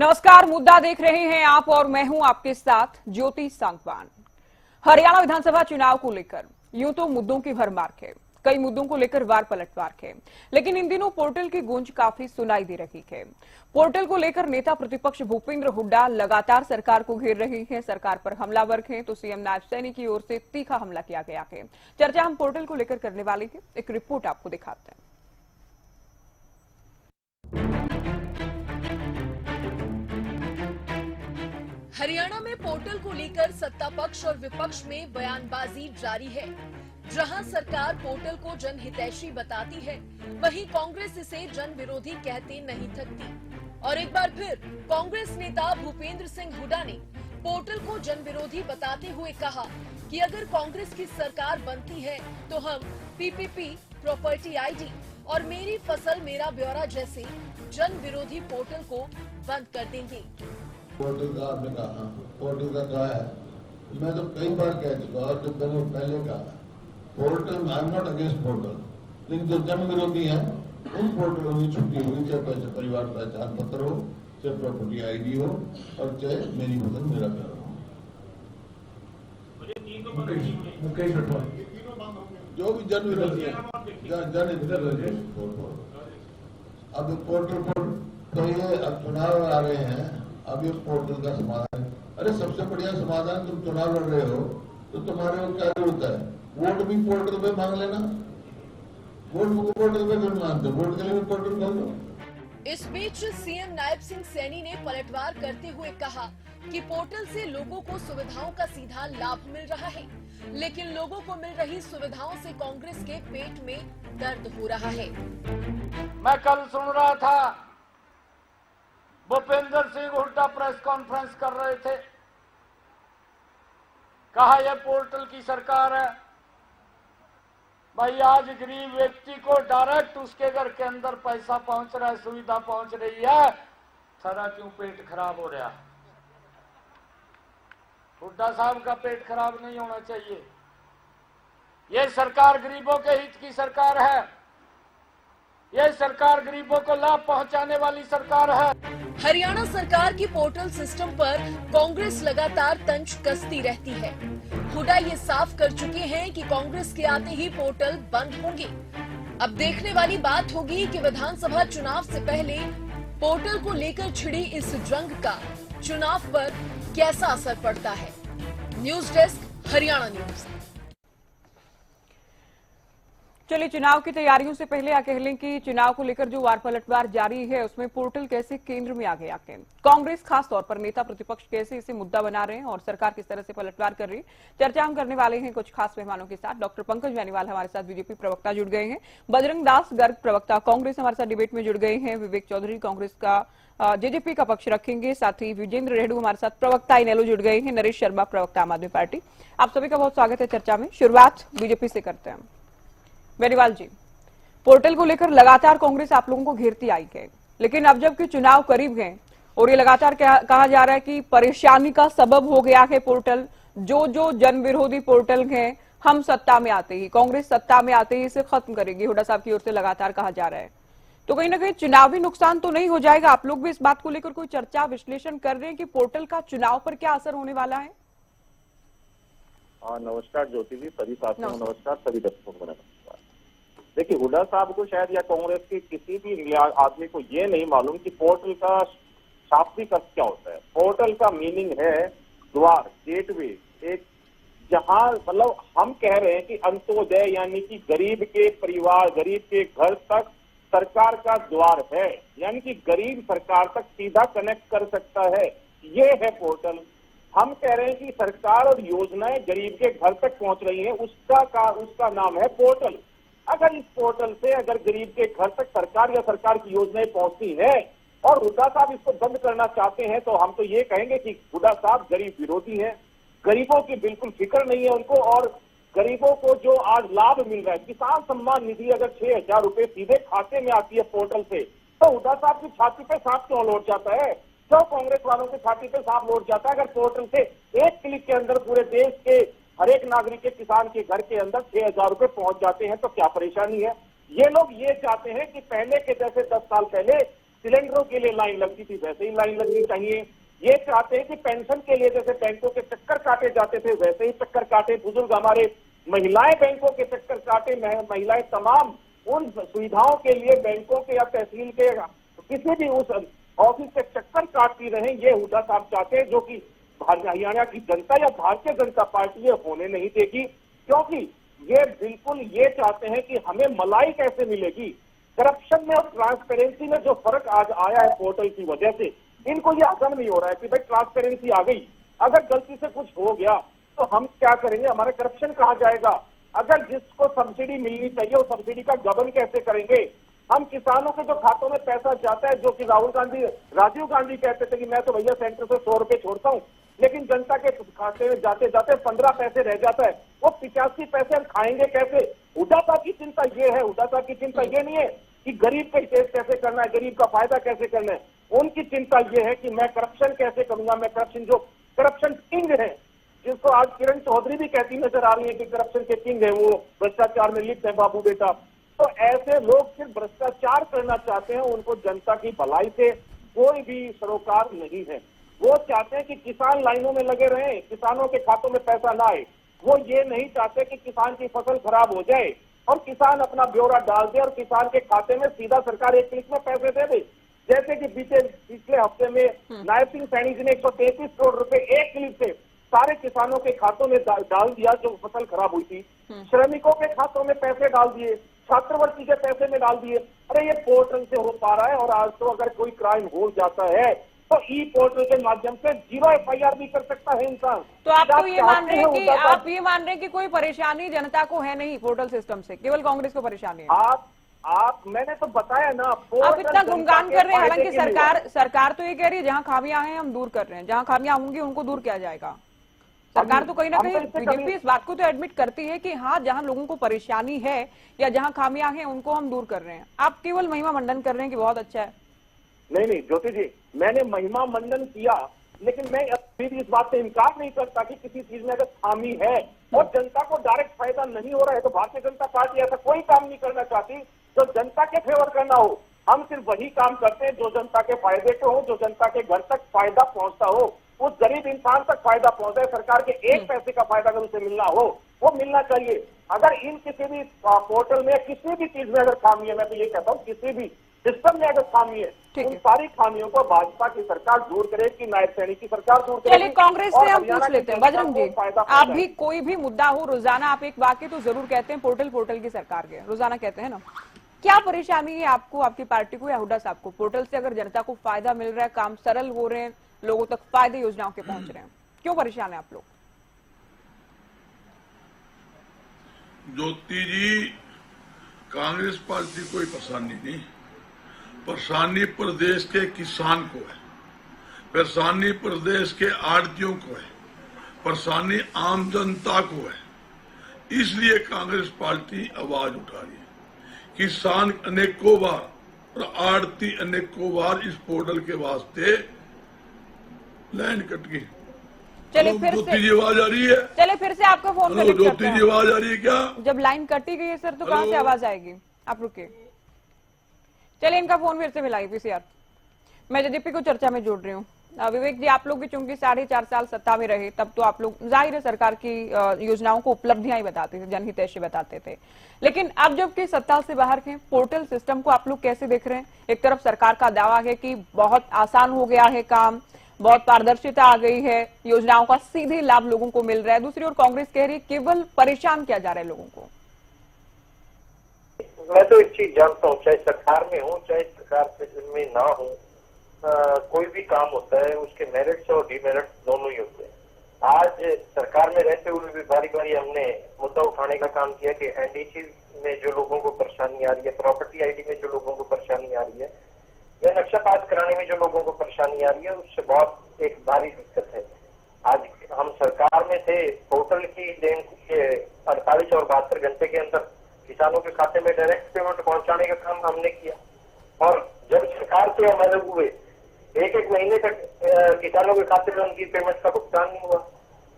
नमस्कार, मुद्दा देख रहे हैं आप और मैं हूं आपके साथ ज्योति सांगवान। हरियाणा विधानसभा चुनाव को लेकर यूं तो मुद्दों की भरमार है, कई मुद्दों को लेकर वार पलटवार है, लेकिन इन दिनों पोर्टल की गूंज काफी सुनाई दे रही है। पोर्टल को लेकर नेता प्रतिपक्ष भूपेंद्र हुड्डा लगातार सरकार को घेर रहे हैं, सरकार पर हमलावर हैं, तो सीएम नायब सैनी की ओर से तीखा हमला किया गया है। चर्चा हम पोर्टल को लेकर करने वाले हैं, एक रिपोर्ट आपको दिखाते हैं। हरियाणा में पोर्टल को लेकर सत्ता पक्ष और विपक्ष में बयानबाजी जारी है। जहां सरकार पोर्टल को जनहितैषी बताती है, वहीं कांग्रेस इसे जन विरोधी कहते नहीं थकती। और एक बार फिर कांग्रेस नेता भूपेंद्र सिंह हुड्डा ने पोर्टल को जन विरोधी बताते हुए कहा कि अगर कांग्रेस की सरकार बनती है तो हम पीपीपी, प्रॉपर्टी आईडी और मेरी फसल मेरा ब्यौरा जैसे जन विरोधी पोर्टल को बंद कर देंगे। पोर्टल का आपने कहा, पोर्टल का कहा है, मैं तो कई बार कह चुका और जो मैंने पहले कहा, portal I am not against portal, लेकिन जो जन विरोधी है उन पोर्टलों की छुट्टी हुई, चाहे परिवार पहचान पत्र हो, चाहे प्रॉपर्टी आईडी हो और चाहे मेरी फसल मेरा ब्यौरा हो। जो भी जन विरोधी है, अब पोर्टल पर तो ये अब चुनाव आ रहे हैं, अब ये पोर्टल का समाधान। अरे सबसे बढ़िया समाधान, तुम चुनाव लड़ रहे हो तो तुम्हारे को क्या जरूरत है, वोट भी पोर्टल पे मांग लेना। वोट को पोर्टल पे क्यों मांगते, वोट के लिए भी पोर्टल खोल दो। इस बीच सीएम नायब सिंह सैनी ने पलटवार करते हुए कहा कि पोर्टल से लोगों को सुविधाओं का सीधा लाभ मिल रहा है, लेकिन लोगों को मिल रही सुविधाओं से कांग्रेस के पेट में दर्द हो रहा है। मैं कल सुन रहा था भूपेंद्र सिंह हुड्डा प्रेस कॉन्फ्रेंस कर रहे थे, कहा यह पोर्टल की सरकार है। भाई आज गरीब व्यक्ति को डायरेक्ट उसके घर के अंदर पैसा पहुंच रहा है, सुविधा पहुंच रही है, सारा क्यों पेट खराब हो रहा है? हुड्डा साहब का पेट खराब नहीं होना चाहिए। यह सरकार गरीबों के हित की सरकार है, यह सरकार गरीबों को लाभ पहुंचाने वाली सरकार है। हरियाणा सरकार की पोर्टल सिस्टम पर कांग्रेस लगातार तंज कसती रहती है। हुड्डा ये साफ कर चुके हैं कि कांग्रेस के आते ही पोर्टल बंद होंगे। अब देखने वाली बात होगी कि विधानसभा चुनाव से पहले पोर्टल को लेकर छिड़ी इस जंग का चुनाव पर कैसा असर पड़ता है। News desk, Haryana news. चलिए, चुनाव की तैयारियों से पहले कह लें कि चुनाव को लेकर जो वार पलटवार जारी है उसमें पोर्टल कैसे केंद्र में आ गया है। कांग्रेस खास तौर पर नेता प्रतिपक्ष कैसे इसे मुद्दा बना रहे हैं और सरकार किस तरह से पलटवार कर रही है, चर्चा हम करने वाले हैं कुछ खास मेहमानों के साथ। डॉक्टर पंकज बेनीवाल हमारे साथ बीजेपी प्रवक्ता जुड़ गए हैं, बजरंग दास गर्ग प्रवक्ता कांग्रेस हमारे साथ डिबेट में जुड़ गए हैं, विवेक चौधरी कांग्रेस का जेजेपी का पक्ष रखेंगे, साथ ही विजेंद्र रेड्डू हमारे साथ प्रवक्ता इनेलो जुड़ गए हैं, नरेश शर्मा प्रवक्ता आम आदमी पार्टी। आप सभी का बहुत स्वागत है चर्चा में। शुरुआत बीजेपी से करते हैं। बेनीवाल जी, पोर्टल को लेकर लगातार कांग्रेस आप लोगों को घेरती आई है, लेकिन अब जबकि चुनाव करीब हैं और ये लगातार कहा जा रहा है कि परेशानी का सबब हो गया है पोर्टल, जो जन विरोधी पोर्टल हैं, हम सत्ता में आते ही, कांग्रेस सत्ता में आते ही इसे खत्म करेगी, हुड्डा साहब की ओर से लगातार कहा जा रहा है। तो कहीं ना कहीं चुनावी नुकसान तो नहीं हो जाएगा? आप लोग भी इस बात को लेकर कोई चर्चा विश्लेषण कर रहे हैं कि पोर्टल का चुनाव पर क्या असर होने वाला है? नमस्कार ज्योति जी, सभी साथियों को नमस्कार, सभी दर्शकों को नमस्कार। देखिए, हुड्डा साहब को शायद या कांग्रेस के किसी भी आदमी को ये नहीं मालूम कि पोर्टल का शाब्दिक अर्थ क्या होता है। पोर्टल का मीनिंग है द्वार, गेटवे, एक जहां मतलब हम कह रहे हैं कि अंत्योदय यानी कि गरीब के परिवार, गरीब के घर तक सरकार का द्वार है, यानी कि गरीब सरकार तक सीधा कनेक्ट कर सकता है, ये है पोर्टल। हम कह रहे हैं कि सरकार और योजनाएं गरीब के घर तक पहुंच रही हैं, उसका नाम है पोर्टल। अगर इस पोर्टल से अगर गरीब के घर तक सरकार या सरकार की योजनाएं पहुंचती है और हुड्डा साहब इसको बंद करना चाहते हैं, तो हम तो ये कहेंगे कि हुड्डा साहब गरीब विरोधी हैं, गरीबों की बिल्कुल फिक्र नहीं है उनको। और गरीबों को जो आज लाभ मिल रहा है, किसान सम्मान निधि अगर 6,000 रुपए सीधे खाते में आती है पोर्टल से, तो हुड्डा साहब की छाती पे सांप क्यों लौट जाता है? क्यों कांग्रेस वालों की छाती पे सांप लौट जाता है? अगर पोर्टल से एक क्लिक के अंदर पूरे देश के हर एक नागरिक के, किसान के घर के अंदर 6,000 रुपए पहुंच जाते हैं, तो क्या परेशानी है? ये लोग ये चाहते हैं कि पहले के जैसे 10 साल पहले सिलेंडरों के लिए लाइन लगती थी वैसे ही लाइन लगनी चाहिए। ये चाहते हैं कि पेंशन के लिए जैसे बैंकों के चक्कर काटे जाते थे वैसे ही चक्कर काटे, बुजुर्ग हमारे महिलाएं बैंकों के चक्कर काटे, महिलाएं तमाम उन सुविधाओं के लिए बैंकों के या तहसील के किसी भी उस ऑफिस के चक्कर काटती रहे। ये हुड्डा साहब चाहते हैं, जो कि हरियाणा की जनता या भारतीय जनता पार्टी ये होने नहीं देगी, क्योंकि ये बिल्कुल ये चाहते हैं कि हमें मलाई कैसे मिलेगी। करप्शन में और ट्रांसपेरेंसी में जो फर्क आज आया है पोर्टल की वजह से, इनको ये हजम नहीं हो रहा है कि भाई ट्रांसपेरेंसी आ गई, अगर गलती से कुछ हो गया तो हम क्या करेंगे, हमारा करप्शन कहाँ जाएगा। अगर जिसको सब्सिडी मिलनी चाहिए वो सब्सिडी का गबन कैसे करेंगे। हम किसानों के जो खातों में पैसा जाता है, जो कि राजीव गांधी कहते थे कि मैं तो भैया सेंटर से 100 रुपए छोड़ता हूँ, लेकिन जनता के खाते में जाते जाते 15 पैसे रह जाता है, वो 85 पैसे हम खाएंगे कैसे। हुड्डा साहब की चिंता ये है, हुड्डा साहब की चिंता ये नहीं है कि गरीब का हित कैसे करना है, गरीब का फायदा कैसे करना है। उनकी चिंता ये है कि मैं करप्शन कैसे करूंगा, मैं करप्शन, जो करप्शन किंग है, जिसको आज किरण चौधरी भी कहती नजर आ रही है कि करप्शन के किंग है, वो भ्रष्टाचार में लिप्त है बाबू बेटा। तो ऐसे लोग सिर्फ भ्रष्टाचार करना चाहते हैं, उनको जनता की भलाई से कोई भी सरोकार नहीं है। वो चाहते हैं कि किसान लाइनों में लगे रहें, किसानों के खातों में पैसा ना आए। वो ये नहीं चाहते कि किसान की फसल खराब हो जाए और किसान अपना ब्यौरा डाल दे और किसान के खाते में सीधा सरकार एक क्लिक में पैसे दे दे। जैसे कि पिछले हफ्ते में नायब सिंह सैनी जी ने 133 करोड़ रुपए एक क्लिक से सारे किसानों के खातों में डाल दिया जो फसल खराब हुई थी। श्रमिकों के खातों में पैसे डाल दिए, छात्रवृत्ति के पैसे में डाल दिए। अरे ये पोर्टल से हो पा रहा है। और आज तो अगर कोई क्राइम हो जाता है तो ई पोर्टल के माध्यम से 0 FIR भी कर सकता है इंसान। तो आप तो ये मान रहे हैं कि आप ये मान रहे हैं कि कोई परेशानी जनता को है नहीं पोर्टल सिस्टम से, केवल कांग्रेस को परेशानी है। मैंने तो बताया ना, आप इतना गुणगान कर रहे हैं, हालांकि सरकार तो ये कह रही है जहां खामियां हैं हम दूर कर रहे हैं, जहां खामियां होंगी उनको दूर किया जाएगा। सरकार तो कहीं ना कहीं, बीजेपी इस बात को तो एडमिट करती है कि हाँ, जहां लोगों को परेशानी है या जहां खामियां हैं उनको हम दूर कर रहे हैं। आप केवल महिमा मंडन कर रहे हैं कि बहुत अच्छा है। नहीं ज्योति जी, मैंने महिमा मंडन किया, लेकिन मैं अभी भी इस बात से इनकार नहीं करता कि किसी चीज में अगर खामी है और जनता को डायरेक्ट फायदा नहीं हो रहा है तो भारतीय जनता पार्टी ऐसा कोई काम नहीं करना चाहती जो जनता के फेवर करना हो। हम सिर्फ वही काम करते हैं जो जनता के फायदे के हो, जो जनता के घर तक फायदा पहुंचता हो, उस गरीब इंसान तक फायदा पहुंचा है। सरकार के एक पैसे का फायदा अगर उसे मिलना हो वो मिलना चाहिए। अगर इन किसी भी पोर्टल में किसी भी चीज में अगर खामी है, मैं तो ये कहता हूँ किसी भी सिस्टम में अगर खामी है, उन सारी खामियों को भाजपा की सरकार दूर करे, कि नायब सैनी की सरकार दूर करे। चलिए कांग्रेस से हम पूछ लेते हैं, बजरंग जी, आप भी कोई भी मुद्दा हो रोजाना आप एक वाक्य तो जरूर कहते हैं पोर्टल की सरकार के, रोजाना कहते हैं ना, क्या परेशानी है आपको, आपकी पार्टी को या हुड्डा साहब को? पोर्टल से अगर जनता को फायदा मिल रहा है, काम सरल हो रहे हैं, लोगों तक फायदे योजनाओं के पहुंच रहे हैं, क्यों परेशान है आप लोग? ज्योति जी, कांग्रेस पार्टी कोई परेशानी नहीं, परेशानी प्रदेश के किसान को है, परेशानी प्रदेश के आड़तियों को है, परेशानी आम जनता को है। इसलिए कांग्रेस पार्टी आवाज उठा रही है। किसान अनेकों बार और आड़ती अनेकों बार इस पोर्टल के वास्ते लाइन कट गई। चलिए फिर ज्योति जी आवाज आ रही है? चलिए फिर से आपका फोन पे ज्योति जी आवाज आ रही है क्या? जब लाइन कटी गई है सर तो कहां से आवाज आएगी? आप रुकिए, चलिए इनका फोन फिर से मिलाइए पीसीआर। मैं जेजेपी को चर्चा में जोड़ रही हूँ। विवेक जी, आप लोग भी चूंकि 4.5 साल सत्ता में रहे, तब तो आप लोग जाहिर है सरकार की योजनाओं को उपलब्धियां ही बताते थे, जनहितैषी बताते थे, लेकिन अब जबकि सत्ता से बाहर के पोर्टल सिस्टम को आप लोग कैसे देख रहे हैं? एक तरफ सरकार का दावा है कि बहुत आसान हो गया है काम, बहुत पारदर्शिता आ गई है, योजनाओं का सीधे लाभ लोगों को मिल रहा है, दूसरी ओर कांग्रेस कह रही है केवल परेशान किया जा रहा है लोगों को। मैं तो एक चीज जानता हूँ, चाहे सरकार में हूँ चाहे सरकार में ना हूँ, कोई भी काम होता है उसके मेरिट्स और डिमेरिट्स दोनों ही होते हैं। आज सरकार में रहते हुए भी बारी बारी हमने मुद्दा उठाने का काम किया कि एनडीसी में जो लोगों को परेशानी आ रही है, प्रॉपर्टी आईडी में जो लोगों को परेशानी आ रही है, या नक्शा पास कराने में जो लोगों को परेशानी आ रही है, उससे बहुत एक भारी दिक्कत है। आज हम सरकार में थे, पोर्टल की देन के 48 और 72 घंटे के अंदर किसानों के खाते में डायरेक्ट पेमेंट पहुंचाने का काम हमने किया। और जब सरकार से हम अलग हुए, एक महीने तक किसानों के खाते में उनकी पेमेंट का भुगतान नहीं हुआ।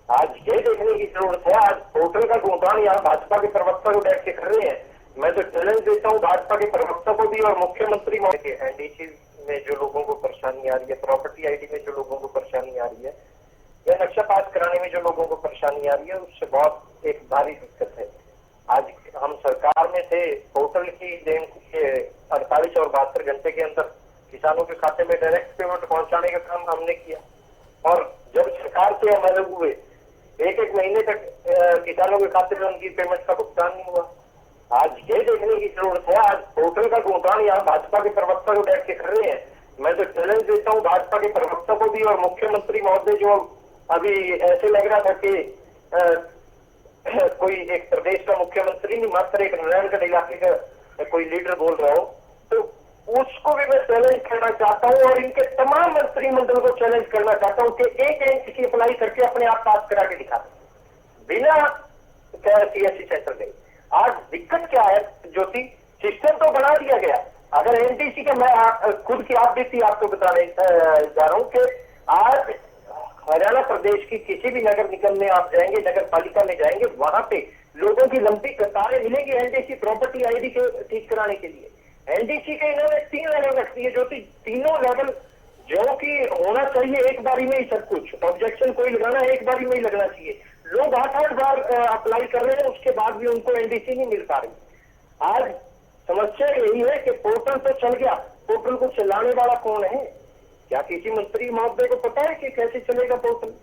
आज ये देखने की जरूरत है। आज पोर्टल का गुणगान यहाँ भाजपा के प्रवक्ता को बैठ के कर रहे हैं। मैं तो चैलेंज देता हूँ भाजपा के प्रवक्ता को भी और मुख्यमंत्री के एनडीसी में जो लोगों को परेशानी आ रही है, प्रॉपर्टी आईडी में जो लोगों को परेशानी आ रही है, या नक्शा पास कराने में जो लोगों को परेशानी आ रही है, उससे बहुत एक भारी दिक्कत है। आज हम सरकार में थे, पोर्टल की देन के 48 और 72 घंटे के अंदर किसानों के खाते में डायरेक्ट पेमेंट पहुंचाने का काम हमने किया, और जब सरकार से हम अलग हुए एक महीने तक किसानों के खाते में उनकी पेमेंट का भुगतान नहीं हुआ। आज ये देखने की जरूरत है, आज पोर्टल का भुगतान यहाँ भाजपा के प्रवक्ता को बैठ के कर रहे हैं। मैं तो चैलेंज देता हूँ भाजपा के प्रवक्ता को भी और मुख्यमंत्री महोदय, जो अभी ऐसे लग रहा था कि कोई एक प्रदेश का मुख्यमंत्री नहीं, मात्र एक नारायणगढ़ इलाके का कोई लीडर बोल रहा हो, तो उसको भी मैं चैलेंज करना चाहता हूँ और इनके तमाम मंत्रिमंडल को चैलेंज करना चाहता हूँ कि एक की अप्लाई करके अपने आप पास करा के दिखा बिना CSC सेंटर गए। आज दिक्कत क्या है ज्योति, सिस्टम तो बना दिया गया। अगर NDC का मैं खुद की आप भी आपको बताने जा रहा हूँ कि आज हरियाणा प्रदेश की किसी भी नगर निगम में आप जाएंगे, नगर पालिका में जाएंगे, वहां पे लोगों की लंबी कतारें मिलेगी NDC प्रॉपर्टी आईडी के ठीक कराने के लिए। NDC के इन्होंने 3 लेवल रख दिए, जो तीनों लेवल जो कि होना चाहिए एक बारी में ही सब कुछ, ऑब्जेक्शन कोई लगाना एक बारी में ही लगना चाहिए। लोग 8-8 बार अप्लाई कर रहे हैं, उसके बाद भी उनको NDC नहीं मिल पा रही। आज समस्या यही है कि पोर्टल तो चल गया, पोर्टल को चलाने वाला कौन है? क्या किसी मंत्री महोदय को पता है कि कैसे चलेगा पोर्टल?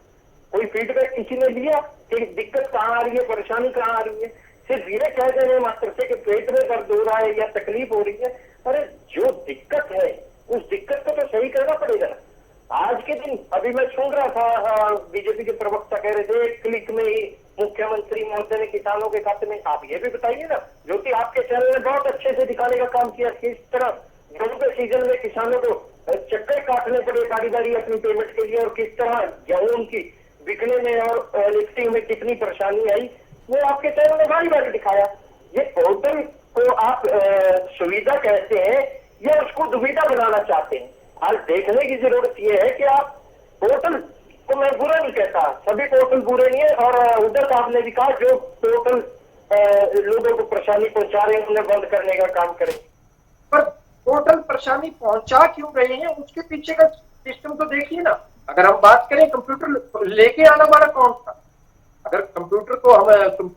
कोई फीडबैक किसी ने लिया कि दिक्कत कहाँ आ रही है, परेशानी कहाँ आ रही है? सिर्फ ये कह देने मात्र से कि पेट में दर्द हो रहा है या तकलीफ हो रही है। अरे जो दिक्कत है उस दिक्कत को तो सही करना पड़ेगा ना। आज के दिन अभी मैं सुन रहा था बीजेपी के प्रवक्ता कह रहे थे 1 क्लिक में ही मुख्यमंत्री महोदय ने किसानों के खाते में। आप ये भी बताइए ना, जो कि आपके चैनल ने बहुत अच्छे से दिखाने का काम किया, किस तरह गेहूं के सीजन में किसानों को चक्कर काटने पड़े बारी अपनी पेमेंट के लिए, और किस तरह गेहूं की बिकने में और लिफ्टिंग में कितनी परेशानी आई, वो आपके चैनल ने बारी दिखाया। ये पोर्टल को आप सुविधा कहते हैं या उसको दुविधा बनाना चाहते हैं? आज देखने की जरूरत यह है कि आप पोर्टल को, मैं बुरा नहीं कहता, सभी पोर्टल बुरे नहीं है, और उधर साहब ने भी कहा जो पोर्टल लोगों को परेशानी पहुंचा रहे हैं उन्हें बंद करने का काम करें। पर पोर्टल परेशानी पहुंचा क्यों रहे हैं, उसके पीछे का सिस्टम तो देखिए ना। अगर हम बात करें कंप्यूटर लेके आना वाला कौन था? अगर कंप्यूटर को हम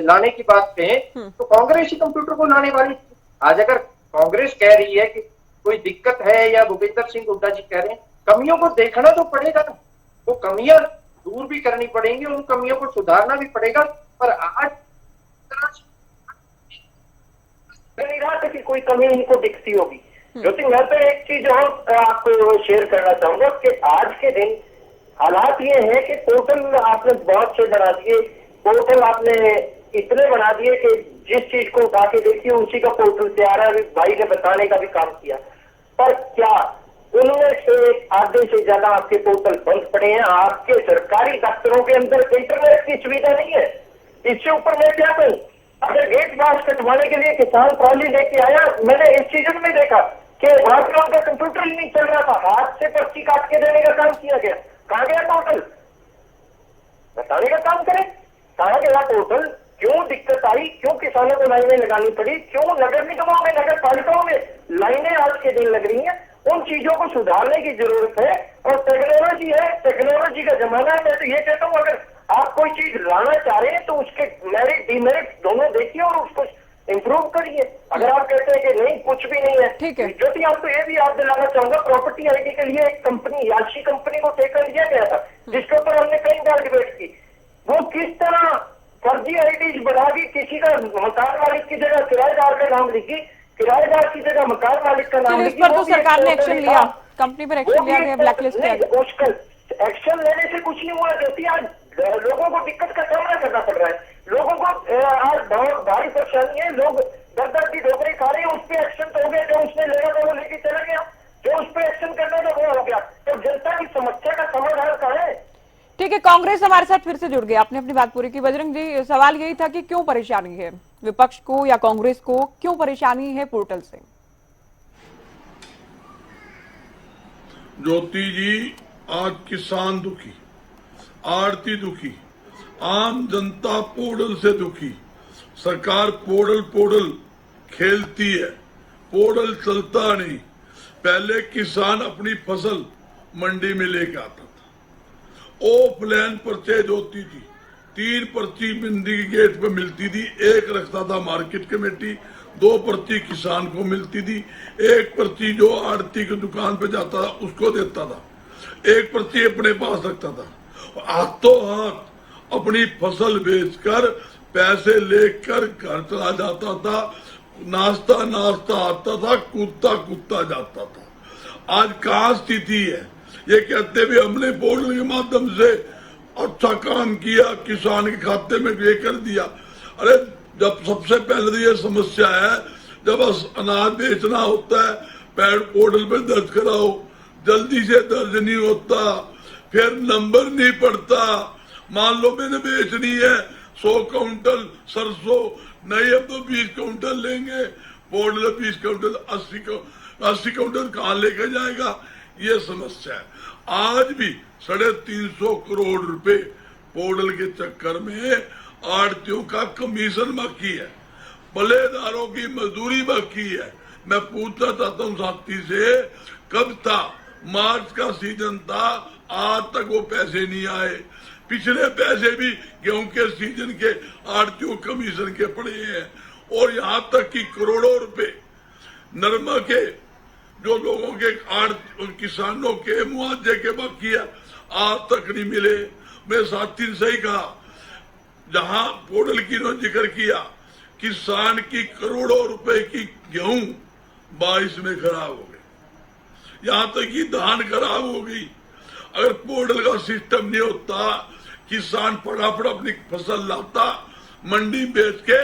लाने की बात कहें तो कांग्रेस ही कंप्यूटर को लाने वाली थी। आज अगर कांग्रेस कह रही है कि कोई दिक्कत है या भूपेंद्र सिंह हुड्डा जी कह रहे हैं, कमियों को देखना तो पड़ेगा ना, वो कमियां दूर भी करनी पड़ेंगी, उन कमियों को सुधारना भी पड़ेगा। पर आज नहीं रहा था कि कोई कमी इनको दिखती होगी। क्योंकि मैं तो एक चीज और आपको शेयर करना चाहूंगा कि आज के दिन हालात ये है कि पोर्टल आपने बहुत से बना दिए, पोर्टल आपने इतने बना दिए कि जिस चीज को उठा के देखिए उसी का पोर्टल तैयार है। भाई ने बताने का भी काम किया, पर क्या उनमें से आधे से ज्यादा आपके पोर्टल बंद पड़े हैं? आपके सरकारी दफ्तरों के अंदर इंटरनेट की सुविधा नहीं है। इससे ऊपर मैं क्या कहूँ, अगर गेट पास कटवाने के लिए किसान ट्रॉली लेके आया, मैंने इस सीजन में देखा कि वहां पर उनका कंप्यूटर ही नहीं चल रहा था, हाथ से पर्ची काट के देने का काम किया गया। कहाँ गया पोर्टल? बताने का काम करें, कहाँ गया पोर्टल? क्यों दिक्कत आई? क्यों किसानों को लाइनें लगानी पड़ी? क्यों नगर निगमों में, नगर पालिकाओं में लाइनें आज के दिन लग रही हैं? उन चीजों को सुधारने की जरूरत है। और टेक्नोलॉजी है, टेक्नोलॉजी का जमाना है। मैं तो ये कहता हूँ अगर आप कोई चीज लाना चाह रहे हैं तो उसके मेरिट डिमेरिट दोनों देखिए और उसको इम्प्रूव करिए। अगर आप कहते हैं कि नहीं कुछ भी नहीं है, ठीक है। जो कि आपको ये भी याद दिलाना चाहूंगा, प्रॉपर्टी आईडी के लिए एक कंपनी, याशी कंपनी को टेकन लिया गया था, जिसके ऊपर हमने कई बार डिबेट की। वो किस तरह फर्जी आईडी बना के किसी का मकान मालिक की जगह किराएदार का नाम लिखी, किराएदार की जगह मकान मालिक का नाम इस लिखी। पर तो सरकार ने एक्शन लिया, कंपनी पर एक्शन लिया गया, ब्लैकलिस्ट किया गया। उसका एक्शन लेने से कुछ नहीं हुआ, क्योंकि आज लोगों को दिक्कत का सामना करना पड़ रहा है। लोगों को आज बहुत भारी परेशानी है, लोग दर की ठोकरें खा रहे हैं। उस पर एक्शन तो हो गया, जो उसने लेना था वो लेके चला गया, जो उस पर एक्शन करना था वो हो गया। तो जनता की समस्या का समाधान कहाँ है? ठीक है, कांग्रेस हमारे साथ फिर से जुड़ गया, आपने अपनी बात पूरी की। बजरंग जी, सवाल यही था कि क्यों परेशानी है विपक्ष को या कांग्रेस को, क्यों परेशानी है पोर्टल से? ज्योति जी, आज किसान दुखी, आड़ती दुखी, आम जनता पोर्टल से दुखी। सरकार पोर्टल खेलती है, पोर्टल चलता नहीं। पहले किसान अपनी फसल मंडी में लेके आता था, ऑफलाइन परचेज होती थी, 3 पर्ची मंडी के गेट पे मिलती थी, 1 रखता था मार्केट कमेटी, 2 पर्ची किसान को मिलती थी, 1 पर्ची जो आड़ती की दुकान पे जाता था उसको देता था, 1 पर्ची अपने पास रखता था। हाथों हाथ अपनी फसल बेचकर पैसे लेकर घर चला जाता था, नाश्ता आता था, कूदता जाता था। आज कहाँ स्थिति है? ये कहते भी हमने पोर्टल के माध्यम से अच्छा काम किया, किसान के खाते में ये कर दिया। अरे जब सबसे पहले तो ये समस्या है, जब अनाज बेचना होता है पोर्टल पे दर्ज कराओ, जल्दी से दर्ज नहीं होता, फिर नंबर नहीं पड़ता। मान लो मैंने बेचनी है 100 क्विंटल सरसों, नहीं अब तो 20 क्विंटल लेंगे, पोर्टल 20 क्विंटल 80 क्विंटल कहाँ लेके जाएगा? ये समस्या है। आज भी 350 करोड़ रुपए पोर्टल के चक्कर में आड़तियों का कमीशन बाकी है, बल्लेदारों की मजदूरी बाकी है। मैं पूछना चाहता हूँ साथी से, कब था? मार्च का सीजन था, आज तक वो पैसे नहीं आए। पिछले पैसे भी गेहूं के सीजन के आड़तियों कमीशन के पड़े हैं, और यहाँ तक कि करोड़ों रुपए नरमा के जो लोगों के किसानों के मुआवजे के बाकी है, आज तक नहीं मिले। मेरे साथी ने सही कहा, जहां पोर्टल की ने जिक्र किया, किसान की करोड़ों रुपए की गेहूं बारिश में खराब हो गई, यहां तक कि धान खराब हो गई। अगर पोर्टल का सिस्टम नहीं होता, किसान फटाफट अपनी फसल लाता, मंडी बेच के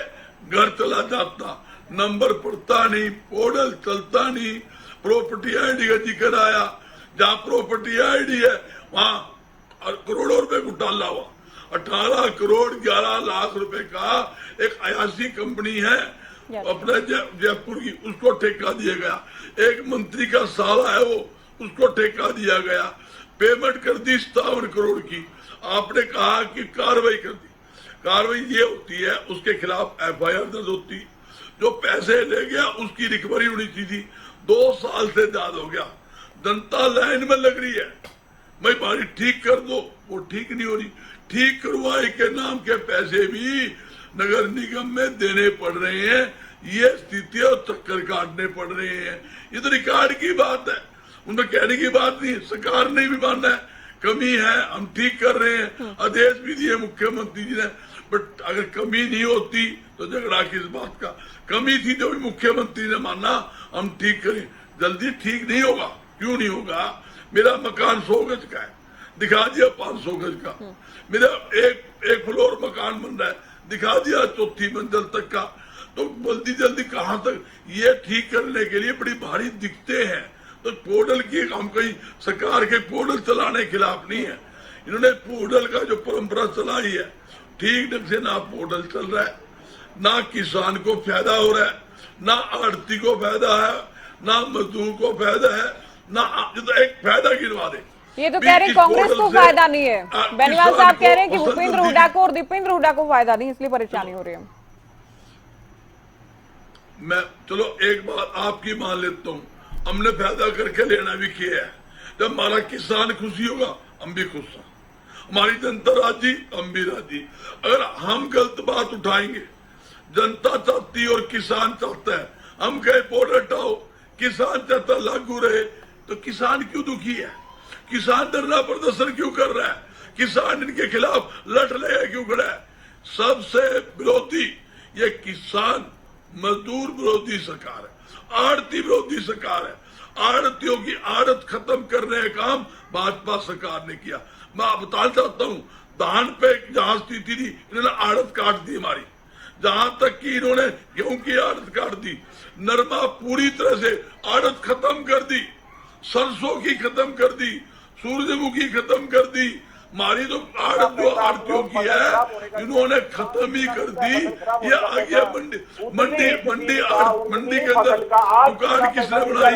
घर चला जाता, नंबर पड़ता नहीं, पोर्टल चलता नहीं। प्रॉपर्टी आईडी का जिक्र आया, जहां प्रॉपर्टी आईडी है वहां करोड़ों रुपए घोटाला हुआ। 18 करोड़ 11 लाख रुपए का एक अयासी कंपनी है अपने जयपुर की, उसको ठेका दिया गया। एक मंत्री का साला है वो, उसको ठेका दिया गया, पेमेंट कर दी 57 करोड़ की। आपने कहा कि कार्रवाई कर दी। कार्रवाई ये होती है, उसके खिलाफ FIR दर्ज होती, जो पैसे ले गया उसकी रिकवरी होनी चाहिए। 2 साल से ज्यादा हो गया, जनता लाइन में लग रही है, भाई बारी ठीक कर दो, वो ठीक नहीं हो रही। ठीक करवाई के नाम के पैसे भी नगर निगम में देने पड़ रहे हैं। ये स्थिति और चक्कर काटने पड़ रहे हैं। ये तो रिकॉर्ड की बात है, उनमें कहने की बात नहीं। सरकार ने भी मानना है कमी है, हम ठीक कर रहे हैं, आदेश भी दिए मुख्यमंत्री जी ने। बट अगर कमी नहीं होती तो झगड़ा किस बात का? कमी थी जो मुख्यमंत्री ने माना हम ठीक करें। जल्दी ठीक नहीं होगा। क्यों नहीं होगा? मेरा मकान 100 गज का है, दिखा दिया 500 गज का। मेरा एक फ्लोर मकान बन रहा है, दिखा दिया 4थी मंजिल तक का। तो जल्दी कहां तक? ये ठीक करने के लिए बड़ी भारी दिक्कतें हैं। तो पोर्टल की हम कहीं सरकार के पोर्टल चलाने के खिलाफ नहीं है। इन्होंने पोर्टल का जो परंपरा चलाई है, ठीक ढंग से ना पोर्टल चल रहा है, ना किसान को फायदा हो रहा है, ना आड़ती को फायदा है, ना मजदूर को फायदा है, ना तो एक फायदा गिनवा दे। ये तो कह रहे हैं कांग्रेस को फायदा नहीं है। बेनीवाल साहब कह रहे हैं कि भूपेंद्र हुड्डा को और दीपेंद्र हुड्डा को फायदा नहीं, इसलिए परेशानी हो रही है। मैं चलो एक बात आपकी मान लेता हूँ, हमने फायदा करके लेना भी किया है। जब हमारा किसान खुशी होगा हम भी खुश हैं, हमारी जनता राजी हम भी राजी। अगर हम गलत बात उठाएंगे, जनता चाहती और किसान चाहता है हम कहे पोर्टल हटाओ, किसान चाहता लागू रहे, तो किसान क्यों दुखी है? किसान धरना प्रदर्शन क्यों कर रहा है? किसान इनके खिलाफ लड़ रहे क्यों खड़ा है? सबसे विरोधी ये किसान मजदूर विरोधी सरकार है, आड़ती विरोधी सरकार है। आड़तियों की आड़त खत्म करने का काम भाजपा सरकार ने किया। मैं बताना चाहता हूँ, धान पे जहां स्थिति थी इन्होंने आड़त काट दी हमारी, जहां तक कि इन्होंने गेहूं की आड़त काट दी, नरमा पूरी तरह से आड़त खत्म कर दी, सरसों की खत्म कर दी, सूरजमुखी खत्म कर दी। हमारी तो आड़त जो आड़तियों की है इन्होंने खत्म ही कर दी। ये आगे मंडी के अंदर दुकान किसने बनाई?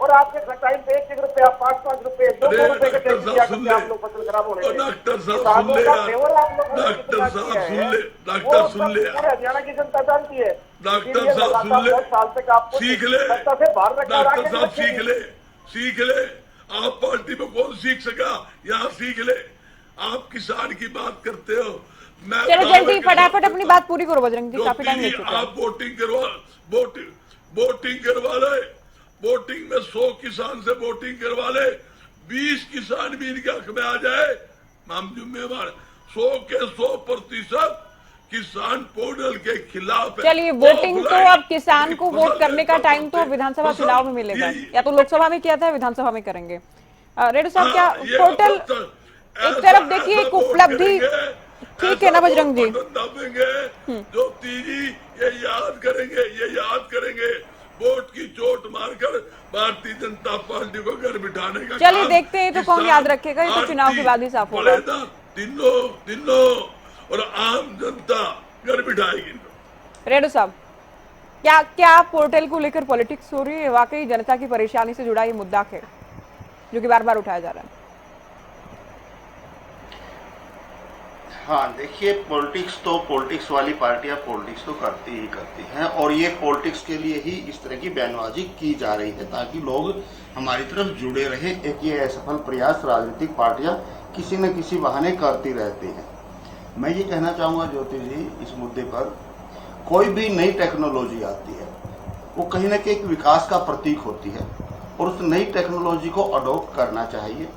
और आपके टाइम पे 1-1 रुपया, 5-5 रुपए, 200 रुपए के टैक्स दिया करते आप लोग फसल खराब होने से। डॉक्टर साहब किसानों सुन ले का यार, फेवर आप लोगों ने डॉक्टर कितना साहब किया सुन है, ले, वो डॉक्टर सब सुन ले पूरे हरियाणा की जनता जानती है। डॉक्टर इसीलिए साहब लगातार सुन ले, 10 साल तक आपको सीख ले, सत्ता से बाहर रखा, डॉक्टर आके साहब रखेंगे। सीख ले, आप पार्टी में कौन सीख सका, यहाँ सीख ले। आप किसान की बात करते हो, मैं चलो जल्दी फटाफट अपनी बात पूरी करो बजरंग जी, काफी टाइम ले चुके हैं। आप वोटिंग करवा ले, वोटिंग में 100 किसान से वोटिंग करवा ले, 20 किसान भी इनके हक में आ जाए, हम जिम्मेवार। 100 के 100% किसान पोर्टल के खिलाफ है। चलिए वोटिंग तो अब किसान को वोट करने का टाइम तो विधानसभा चुनाव में मिलेगा, या तो लोकसभा में किया था, विधानसभा में करेंगे। रेड्डी साहब क्या पोर्टल एक तरफ देखिए एक उपलब्धि, ठीक है ना बजरंग जी? ज्योति जी ये याद करेंगे वोट की चोट मारकर भारतीय जनता पार्टी को घर बिठाने का। चलिए देखते हैं तो कौन याद रखेगा, ये तो चुनाव के बाद ही साफ होगा। दिनों और आम जनता घर बिठाएगी। रेड्डी साहब क्या पोर्टल को लेकर पॉलिटिक्स हो रही है? वाकई जनता की परेशानी से जुड़ा ये मुद्दा है जो कि बार बार उठाया जा रहा है। हाँ देखिए, पॉलिटिक्स वाली पार्टियां पॉलिटिक्स तो करती हैं और ये पॉलिटिक्स के लिए ही इस तरह की बयानबाजी की जा रही है ताकि लोग हमारी तरफ जुड़े रहें। एक ये असफल प्रयास राजनीतिक पार्टियां किसी न किसी बहाने करती रहती हैं। मैं ये कहना चाहूँगा ज्योति जी, इस मुद्दे पर कोई भी नई टेक्नोलॉजी आती है वो कहीं ना कहीं एक विकास का प्रतीक होती है और उस नई टेक्नोलॉजी को अडॉप्ट करना चाहिए।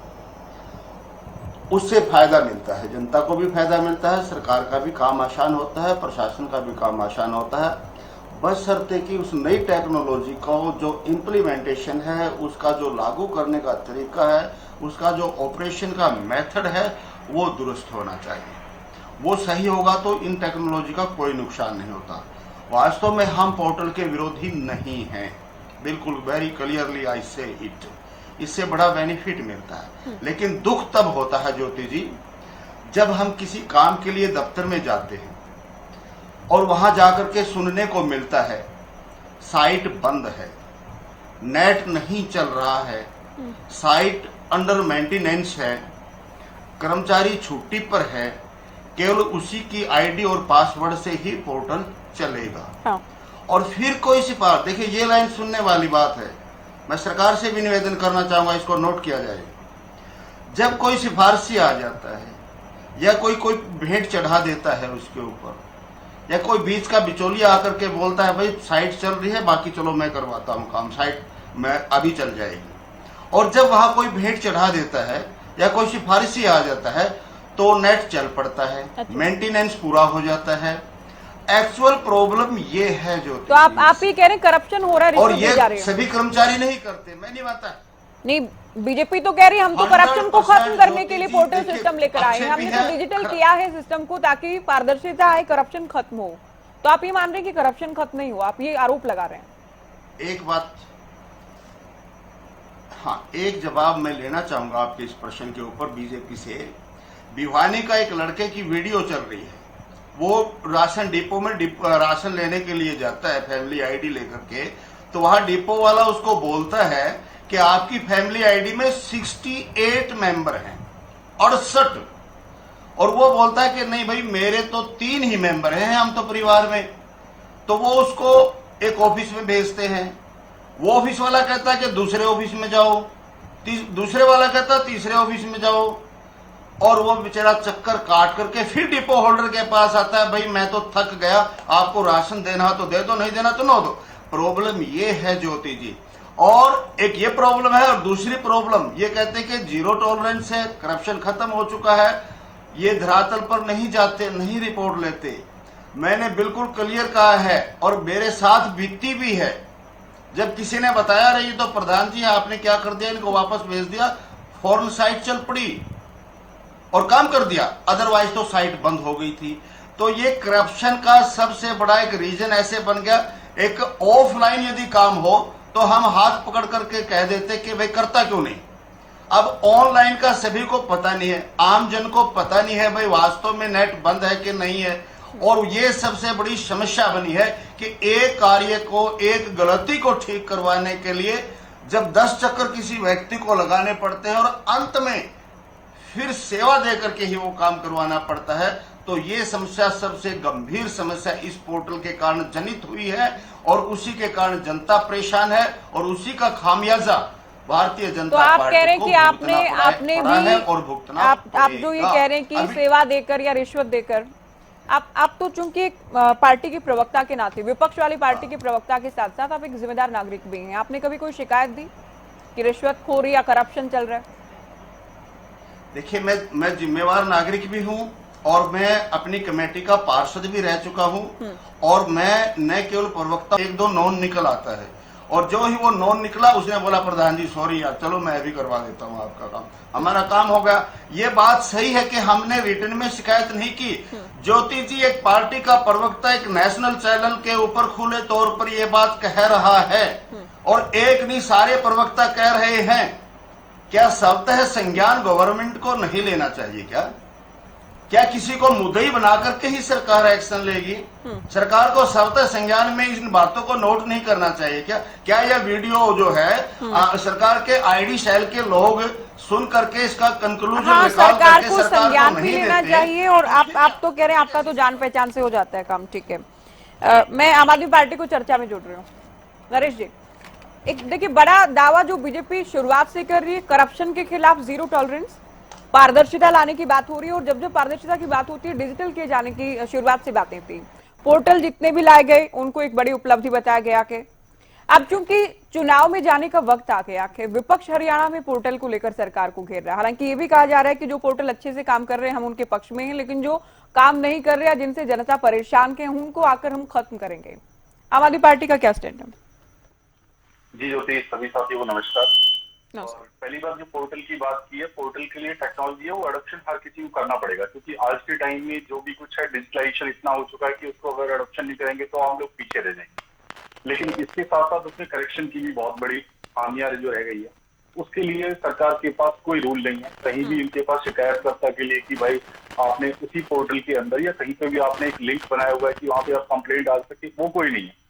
उससे फायदा मिलता है, जनता को भी फायदा मिलता है, सरकार का भी काम आसान होता है, प्रशासन का भी काम आसान होता है। बशर्ते कि उस नई टेक्नोलॉजी को जो इम्प्लीमेंटेशन है, उसका जो लागू करने का तरीका है, उसका जो ऑपरेशन का मेथड है वो दुरुस्त होना चाहिए। वो सही होगा तो इन टेक्नोलॉजी का कोई नुकसान नहीं होता। वास्तव में हम पोर्टल के विरोधी नहीं हैं, बिल्कुल वेरी क्लियरली आई से इट। इससे बड़ा बेनिफिट मिलता है, लेकिन दुख तब होता है ज्योति जी जब हम किसी काम के लिए दफ्तर में जाते हैं और वहां जाकर के सुनने को मिलता है साइट बंद है, नेट नहीं चल रहा है, साइट अंडर मेंटेनेंस है, कर्मचारी छुट्टी पर है, केवल उसी की आईडी और पासवर्ड से ही पोर्टल चलेगा। हाँ। और फिर कोई सिफारिश, देखिए ये लाइन सुनने वाली बात है, मैं सरकार से भी निवेदन करना चाहूंगा, इसको नोट किया जाए। जब कोई सिफारिशी आ जाता है या कोई भेंट चढ़ा देता है उसके ऊपर, या कोई बीच का बिचौलिया आकर के बोलता है भाई साइट चल रही है, बाकी चलो मैं करवाता हूँ काम, साइट मैं अभी चल जाएगी, और जब वहां कोई भेंट चढ़ा देता है या कोई सिफारिशी आ जाता है तो नेट चल पड़ता है, मेंटेनेंस पूरा हो जाता है। एक्चुअल प्रॉब्लम ये है जो, तो आप ही कह रहे हैं करप्शन हो रहा है, और ये सभी कर्मचारी नहीं करते, मैं नहीं मानता। नहीं, बीजेपी तो कह रही है हम तो करप्शन को खत्म करने के लिए पोर्टल सिस्टम लेकर आए हैं, हमने तो डिजिटल किया है सिस्टम को ताकि पारदर्शिता आए, करप्शन खत्म हो। तो आप ये मान रहे हैं कि करप्शन खत्म नहीं हुआ, आप ये आरोप लगा रहे हैं? एक बात, हाँ एक जवाब मैं लेना चाहूंगा आपके इस प्रश्न के ऊपर। बीजेपी से भिवानी का एक लड़के की वीडियो चल रही है, वो राशन डिपो में राशन लेने के लिए जाता है फैमिली आईडी लेकर के, तो वहां डिपो वाला उसको बोलता है कि आपकी फैमिली आईडी में 68 मेंबर हैं, 68, और वो बोलता है कि नहीं भाई मेरे तो 3 ही मेंबर हैं, हम तो परिवार में। तो वो उसको एक ऑफिस में भेजते हैं, वो ऑफिस वाला कहता है कि दूसरे ऑफिस में जाओ, दूसरे वाला कहता है तीसरे ऑफिस में जाओ, और वो बेचारा चक्कर काट करके फिर डिपो होल्डर के पास आता है, भाई मैं तो थक गया, आपको राशन देना तो दे दो, नहीं देना तो न दो। प्रॉब्लम ये है ज्योति जी, और एक ये प्रॉब्लम है, और दूसरी प्रॉब्लम ये कहते हैं कि जीरो टॉलरेंस है, करप्शन खत्म हो चुका है, ये धरातल पर नहीं जाते, नहीं रिपोर्ट लेते। मैंने बिल्कुल क्लियर कहा है और मेरे साथ बीती भी है। जब किसी ने बताया रही तो प्रधान जी आपने क्या कर दिया, इनको वापस भेज दिया, फौरन साइट चल पड़ी और काम कर दिया, अदरवाइज तो साइट बंद हो गई थी। तो ये करप्शन का सबसे बड़ा एक रीजन ऐसे बन गया। एक ऑफलाइन यदि काम हो तो हम हाथ पकड़ करके कह देते कि भाई करता क्यों नहीं। अब ऑनलाइन का सभी को पता नहीं है, आम जन को पता नहीं है भाई वास्तव में नेट बंद है कि नहीं है, और ये सबसे बड़ी समस्या बनी है कि एक कार्य को, एक गलती को ठीक करवाने के लिए जब 10 चक्कर किसी व्यक्ति को लगाने पड़ते हैं और अंत में फिर सेवा देकर के ही वो काम करवाना पड़ता है, तो ये समस्या सबसे गंभीर समस्या इस पोर्टल के कारण जनित हुई है और उसी के कारण जनता परेशान है और उसी का खामियाजा भारतीय जनता तो आप पार्टी कह रहे हैं को कि आपने पड़ा भी है और भुगतना आप जो ये कह रहे हैं कि सेवा देकर या रिश्वत देकर, आप तो चूंकि एक पार्टी के प्रवक्ता के नाते, विपक्ष वाली पार्टी के प्रवक्ता के साथ साथ आप एक जिम्मेदार नागरिक भी हैं, आपने कभी कोई शिकायत दी कि रिश्वतखोरी या करप्शन चल रहा है? देखिए, मैं जिम्मेवार नागरिक भी हूं और मैं अपनी कमेटी का पार्षद भी रह चुका हूं और मैं न केवल प्रवक्ता, एक दो नॉन निकल आता है और जो ही वो नॉन निकला उसने बोला प्रधान जी सॉरी यार, चलो मैं भी करवा देता हूं आपका काम, हमारा काम हो गया। ये बात सही है कि हमने रिटर्न में शिकायत नहीं की। ज्योति जी एक पार्टी का प्रवक्ता एक नेशनल चैनल के ऊपर खुले तौर पर ये बात कह रहा है और एक नहीं सारे प्रवक्ता कह रहे हैं, क्या स्वतः संज्ञान गवर्नमेंट को नहीं लेना चाहिए? क्या किसी को मुद्दई बना करके ही सरकार एक्शन लेगी? सरकार को स्वतः संज्ञान में इन बातों को नोट नहीं करना चाहिए क्या यह वीडियो जो है सरकार के आईडी सेल के लोग सुन करके इसका कंक्लूजन हाँ, निकाल सरकार करके को सरकार संज्ञान को भी नहीं लेना देते? चाहिए और आप तो कह रहे हैं आपका तो जान पहचान से हो जाता है काम, ठीक है। मैं आम आदमी पार्टी को चर्चा में जोड़ रही हूँ। नरेश जी, एक देखिए बड़ा दावा जो बीजेपी शुरुआत से कर रही है, करप्शन के खिलाफ जीरो टॉलरेंस, पारदर्शिता लाने की बात हो रही है और जब पारदर्शिता की बात होती है डिजिटल किए जाने की शुरुआत से बातें थी। पोर्टल जितने भी लाए गए उनको एक बड़ी उपलब्धि बताया गया कि अब चूंकि चुनाव में जाने का वक्त आ गया कि विपक्ष हरियाणा में पोर्टल को लेकर सरकार को घेर रहा है। हालांकि ये भी कहा जा रहा है कि जो पोर्टल अच्छे से काम कर रहे हैं हम उनके पक्ष में हैं, लेकिन जो काम नहीं कर रहे हैं जिनसे जनता परेशान के उनको आकर हम खत्म करेंगे। आम आदमी पार्टी का क्या स्टैंड है? जी ज्योति, सभी साथियों को नमस्कार। और पहली बार जो पोर्टल की बात की है, पोर्टल के लिए टेक्नोलॉजी है वो अडॉप्शन हर किसी को करना पड़ेगा, क्योंकि आज के टाइम में जो भी कुछ है डिजिटलाइजेशन इतना हो चुका है कि उसको अगर अडॉप्शन नहीं करेंगे तो हम लोग पीछे रह जाएंगे। लेकिन इसके साथ साथ उसमें करेक्शन की भी बहुत बड़ी खामियां जो रह गई है, उसके लिए सरकार के पास कोई रूल नहीं है। कहीं भी इनके पास शिकायतकर्ता के लिए कि भाई आपने उसी पोर्टल के अंदर या कहीं पे भी आपने एक लिंक बनाया हुआ है कि वहां पे आप कंप्लेंट डाल सकते, वो कोई नहीं है।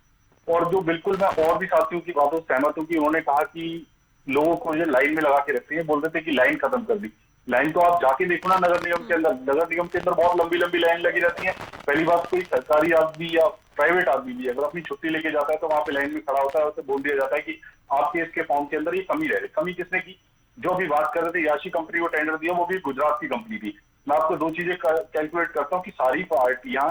और जो बिल्कुल मैं और भी साथियों की बातों से सहमत हूँ कि उन्होंने कहा कि लोगों को जो लाइन में लगा के रखते हैं, बोल रहे थे कि लाइन खत्म कर दी। लाइन तो आप जाके देखो ना नगर निगम के अंदर, नगर निगम के अंदर बहुत लंबी लंबी लाइन लगी रहती है। पहली बात, कोई सरकारी आदमी या प्राइवेट आदमी भी अगर अपनी छुट्टी लेके जाता है तो वहां पे लाइन में खड़ा होता है, उसे बोल दिया जाता है कि आपके इसके फॉर्म के अंदर ये कमी रह रही। कमी किसने की? जो अभी बात कर रहे थे याशी कंपनी को टेंडर दिया, वो भी गुजरात की कंपनी थी। मैं आपको दो चीजें कैलकुलेट करता हूँ कि सारी पार्टियां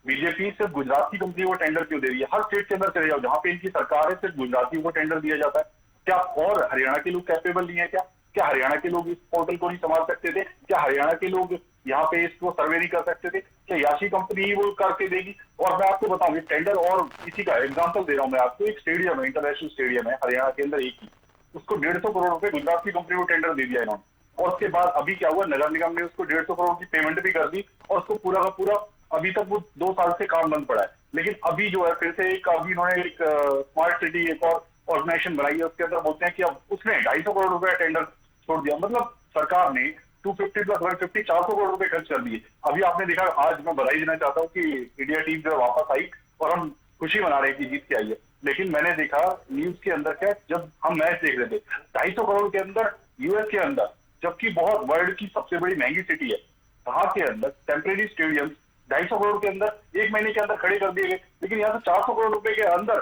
बीजेपी सिर्फ गुजरात की कंपनी को टेंडर क्यों दे रही है? हर स्टेट के अंदर चले जाओ जहां पे इनकी सरकार है, सिर्फ गुजरातियों को टेंडर दिया जाता है। क्या और हरियाणा के लोग कैपेबल नहीं है? क्या हरियाणा के लोग इस पोर्टल को नहीं संभाल सकते थे? क्या हरियाणा के लोग यहाँ पे इसको सर्वे नहीं कर सकते थे? क्या याशी कंपनी वो करके देगी? और मैं आपको बताऊं, टेंडर और इसी का एग्जांपल दे रहा हूं मैं आपको। एक स्टेडियम है, इंटरनेशनल स्टेडियम है हरियाणा के अंदर एक ही, उसको 150 करोड़ रुपए गुजरात की कंपनी को टेंडर दे दिया इन्होंने। और उसके बाद अभी क्या हुआ, नगर निगम ने उसको 150 करोड़ की पेमेंट भी कर दी और उसको पूरा का पूरा अभी तक वो 2 साल से काम बंद पड़ा है। लेकिन अभी जो है फिर से अभी इन्होंने एक स्मार्ट सिटी एक और ऑर्गेनाइजेशन बनाई है, उसके अंदर बोलते हैं कि अब उसने 250 करोड़ रुपए टेंडर छोड़ दिया। मतलब सरकार ने 250 प्लस 150 400 करोड़ रुपए खर्च कर दिए। अभी आपने देखा, आज मैं बधाई देना चाहता हूँ कि इंडिया टीम जो है वापस आई और हम खुशी मना रहे हैं कि जीत के आई है। लेकिन मैंने देखा न्यूज के अंदर क्या, जब हम मैच देख रहे थे 250 करोड़ के अंदर यूएस के अंदर, जबकि बहुत वर्ल्ड की सबसे बड़ी महंगी सिटी है, वहां के अंदर टेम्परेरी स्टेडियम 250 करोड़ के अंदर एक महीने के अंदर खड़े कर दिए गए। लेकिन यहाँ से 400 करोड़ रुपए के अंदर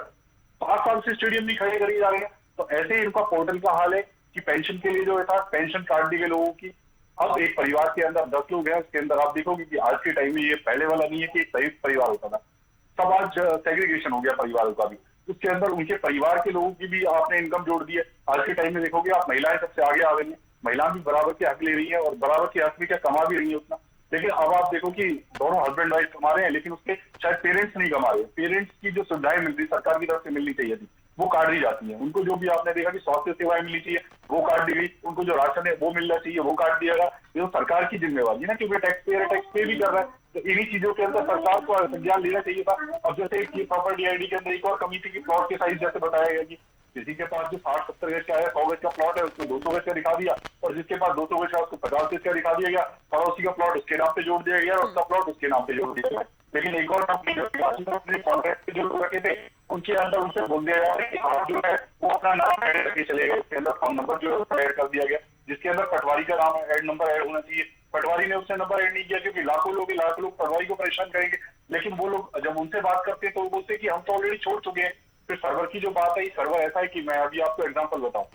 5 साल से स्टेडियम नहीं खड़े करी जा रहे हैं। तो ऐसे ही इनका पोर्टल का हाल है कि पेंशन के लिए जो था पेंशन काट दी गई लोगों की। अब एक परिवार के अंदर 10 लोग हैं, उसके अंदर आप देखोगे कि आज के टाइम में ये पहले वाला नहीं है कि संयुक्त परिवार होता था, सब आज सेग्रीगेशन हो गया परिवारों का भी। उसके अंदर उनके परिवार के लोगों की भी आपने इनकम जोड़ दी है। आज के टाइम में देखोगे आप, महिलाएं सबसे आगे आ गई है, महिलाएं भी बराबर के हक ले रही है और बराबर के हक भी क्या कमा भी रही है उतना। लेकिन अब आप देखो कि दोनों हस्बैंड वाइफ कमा रहे हैं, लेकिन उसके शायद पेरेंट्स नहीं कमा रहे। पेरेंट्स की जो सुविधाएं मिल रही सरकार की तरफ से मिलनी चाहिए थी, वो काट दी जाती है। उनको जो भी आपने देखा कि स्वास्थ्य सेवाएं मिलनी चाहिए वो काट दी गई, उनको जो राशन है वो मिलना चाहिए वो काट दिया गया। ये तो सरकार की जिम्मेवारी ना, क्योंकि टैक्स पेयर है, टैक्स पे भी कर रहा है। तो इन्हीं चीजों के अंदर सरकार को संज्ञान लेना चाहिए था। अब जैसे प्रॉपर्टी आईडी के अंदर एक और कमी थी कि प्लॉट के साइज जैसे बताया गया कि किसी के पास जो 60-70 गज का है, 100 गज का प्लॉट है, उसको 200 गज का दिखा दिया, और जिसके पास 200 गज का उसको 50 गज का दिखा दिया गया। पड़ोसी का प्लॉट उसके नाम पे जोड़ दिया गया और उसका प्लॉट उसके नाम पे जोड़ दिया गया। लेकिन एक और कंपनी जो कॉन्ट्रैक्ट जो लोग रखे थे उनके अंदर उनसे बोल दिया गया कि आप जो है वो अपना नाम ऐड करके चले गए, उसके अंदर फोन नंबर जो है ऐड कर दिया गया, जिसके अंदर पटवारी का नाम ऐड नंबर ऐड होना चाहिए। पटवारी ने उससे नंबर ऐड नहीं किया क्योंकि लाखों लोग पटवारी को परेशान करेंगे। लेकिन वो लोग जब उनसे बात करते हैं तो वो बोलते हैं कि हम तो ऑलरेडी छोड़ चुके हैं। फिर सर्वर की जो बात है, सर्वर ऐसा है कि मैं अभी आपको एग्जाम्पल बताऊं,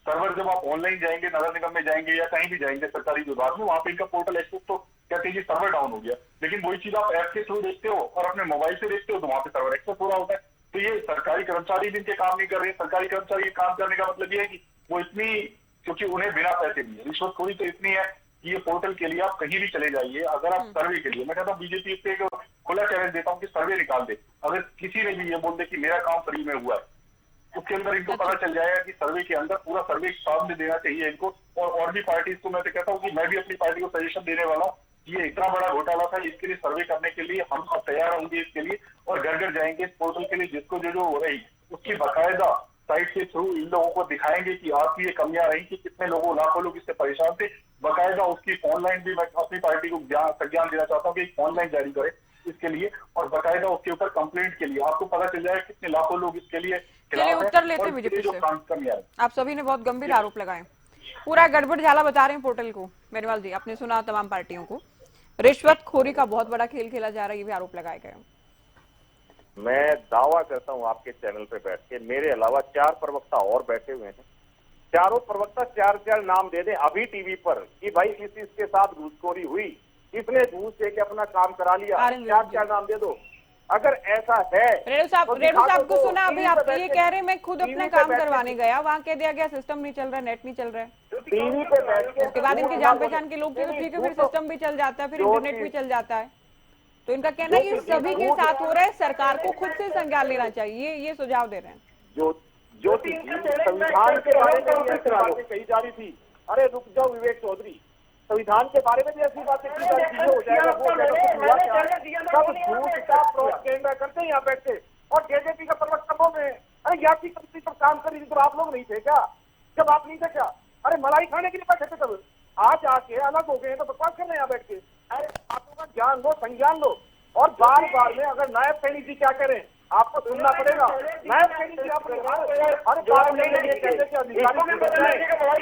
सर्वर जब आप ऑनलाइन जाएंगे, नगर निगम में जाएंगे या कहीं भी जाएंगे सरकारी विभाग में, वहां पे इनका पोर्टल एक्सेस तो कहते हैं कि सर्वर डाउन हो गया, लेकिन वही चीज आप ऐप के थ्रू देखते हो और अपने मोबाइल से देखते हो तो वहां पे सर्वर एक्सेस हो रहा होता है। तो ये सरकारी कर्मचारी भी इनके काम नहीं कर रहे हैं। सरकारी कर्मचारी काम करने का मतलब ये है कि वो इतनी, क्योंकि उन्हें बिना पैसे दिए रिश्वतखोरी तो इतनी है कि ये पोर्टल के लिए आप कहीं भी चले जाइए, अगर आप सर्वे के लिए, मैं कहता हूँ बीजेपी पे खुला चैलेंज देता हूँ कि सर्वे निकाल दे, अगर किसी ने भी ये बोल दे कि मेरा काम फ्री में हुआ है, उसके अंदर इनको पता चल जाएगा कि सर्वे के अंदर पूरा सर्वे सामने देना चाहिए इनको। और भी पार्टीज को मैं तो कहता हूँ कि मैं भी अपनी पार्टी को सजेशन देने वाला हूँ, ये इतना बड़ा घोटाला था, इसके लिए सर्वे करने के लिए हम सब तैयार होंगे इसके लिए, और घर घर जाएंगे इस पोर्टल के लिए, जिसको जो हो रही उसकी बाकायदा साइट के थ्रू इन लोगों को दिखाएंगे कि आपकी ये कमियां रही कि कितने लोगों, लाखों लोग इससे परेशान थे। बाकायदा उसकी ऑनलाइन भी मैं अपनी पार्टी को संज्ञान देना चाहता हूँ कि एक ऑनलाइन जारी करे इसके लिए, और बाकायदा उसके ऊपर कंप्लेंट के लिए आपको पता चल जाए कितने लाखों लोग इसके लिए उत्तर लेते बीजेपी से। आप सभी ने बहुत गंभीर आरोप लगाए, पूरा गड़बड़ झाला बता रहे हैं पोर्टल को। मेरवाल जी, आपने सुना तमाम पार्टियों को, रिश्वतखोरी का बहुत बड़ा खेल खेला जा रहा है, ये भी आरोप लगाए गए। मैं दावा करता हूं आपके चैनल पे बैठ के, मेरे अलावा 4 प्रवक्ता और बैठे हुए हैं, चारों प्रवक्ता 4 नाम दे दें अभी टीवी पर कि भाई इसके साथ घूसखोरी हुई, इसने घूस देके अपना काम करा लिया, 4 नाम दे दो। अगर ऐसा है, रेणु साहब को सुना अभी, आप ये कह रहे हैं मैं खुद अपना काम करवाने गया, वहाँ कह दिया गया सिस्टम नहीं चल रहा, नेट नहीं चल रहा है, टीवी पे बैठ के उसके बाद इनके जान पहचान के लोग थे तो ठीक है, फिर सिस्टम भी चल जाता है, फिर इंटरनेट भी चल जाता है। तो इनका कहना है कि सभी के साथ हो रहा है, सरकार को खुद से संज्ञान लेना चाहिए, ये सुझाव दे रहे हैं। जो संविधान के बारे में ऐसी बातें कही जा रही थी, अरे रुक जाओ विवेक चौधरी, संविधान के बारे में भी ऐसी बातें की जा रही हो जाएगा, सब झूठ का प्रोपेगेंडा करते हैं यहाँ बैठ के, और जेजेपी का प्रवक्ता बोल रहे हैं अरे यहाँ की कंपनी पर काम कर रही थी तो आप लोग नहीं थे क्या? जब आप नहीं थे क्या? अरे मलाई खाने के लिए बैठे थे तब, आज आके अलग हो गए हैं तो बकवास कर रहे हैं यहाँ बैठ के। अरे बातों का ज्ञान लो, संज्ञान लो, और बार बार में अगर नायब सैनी जी क्या करें आपको सुनना पड़ेगा। नायब सैनी जी अपने हर बात में ये कहते हैं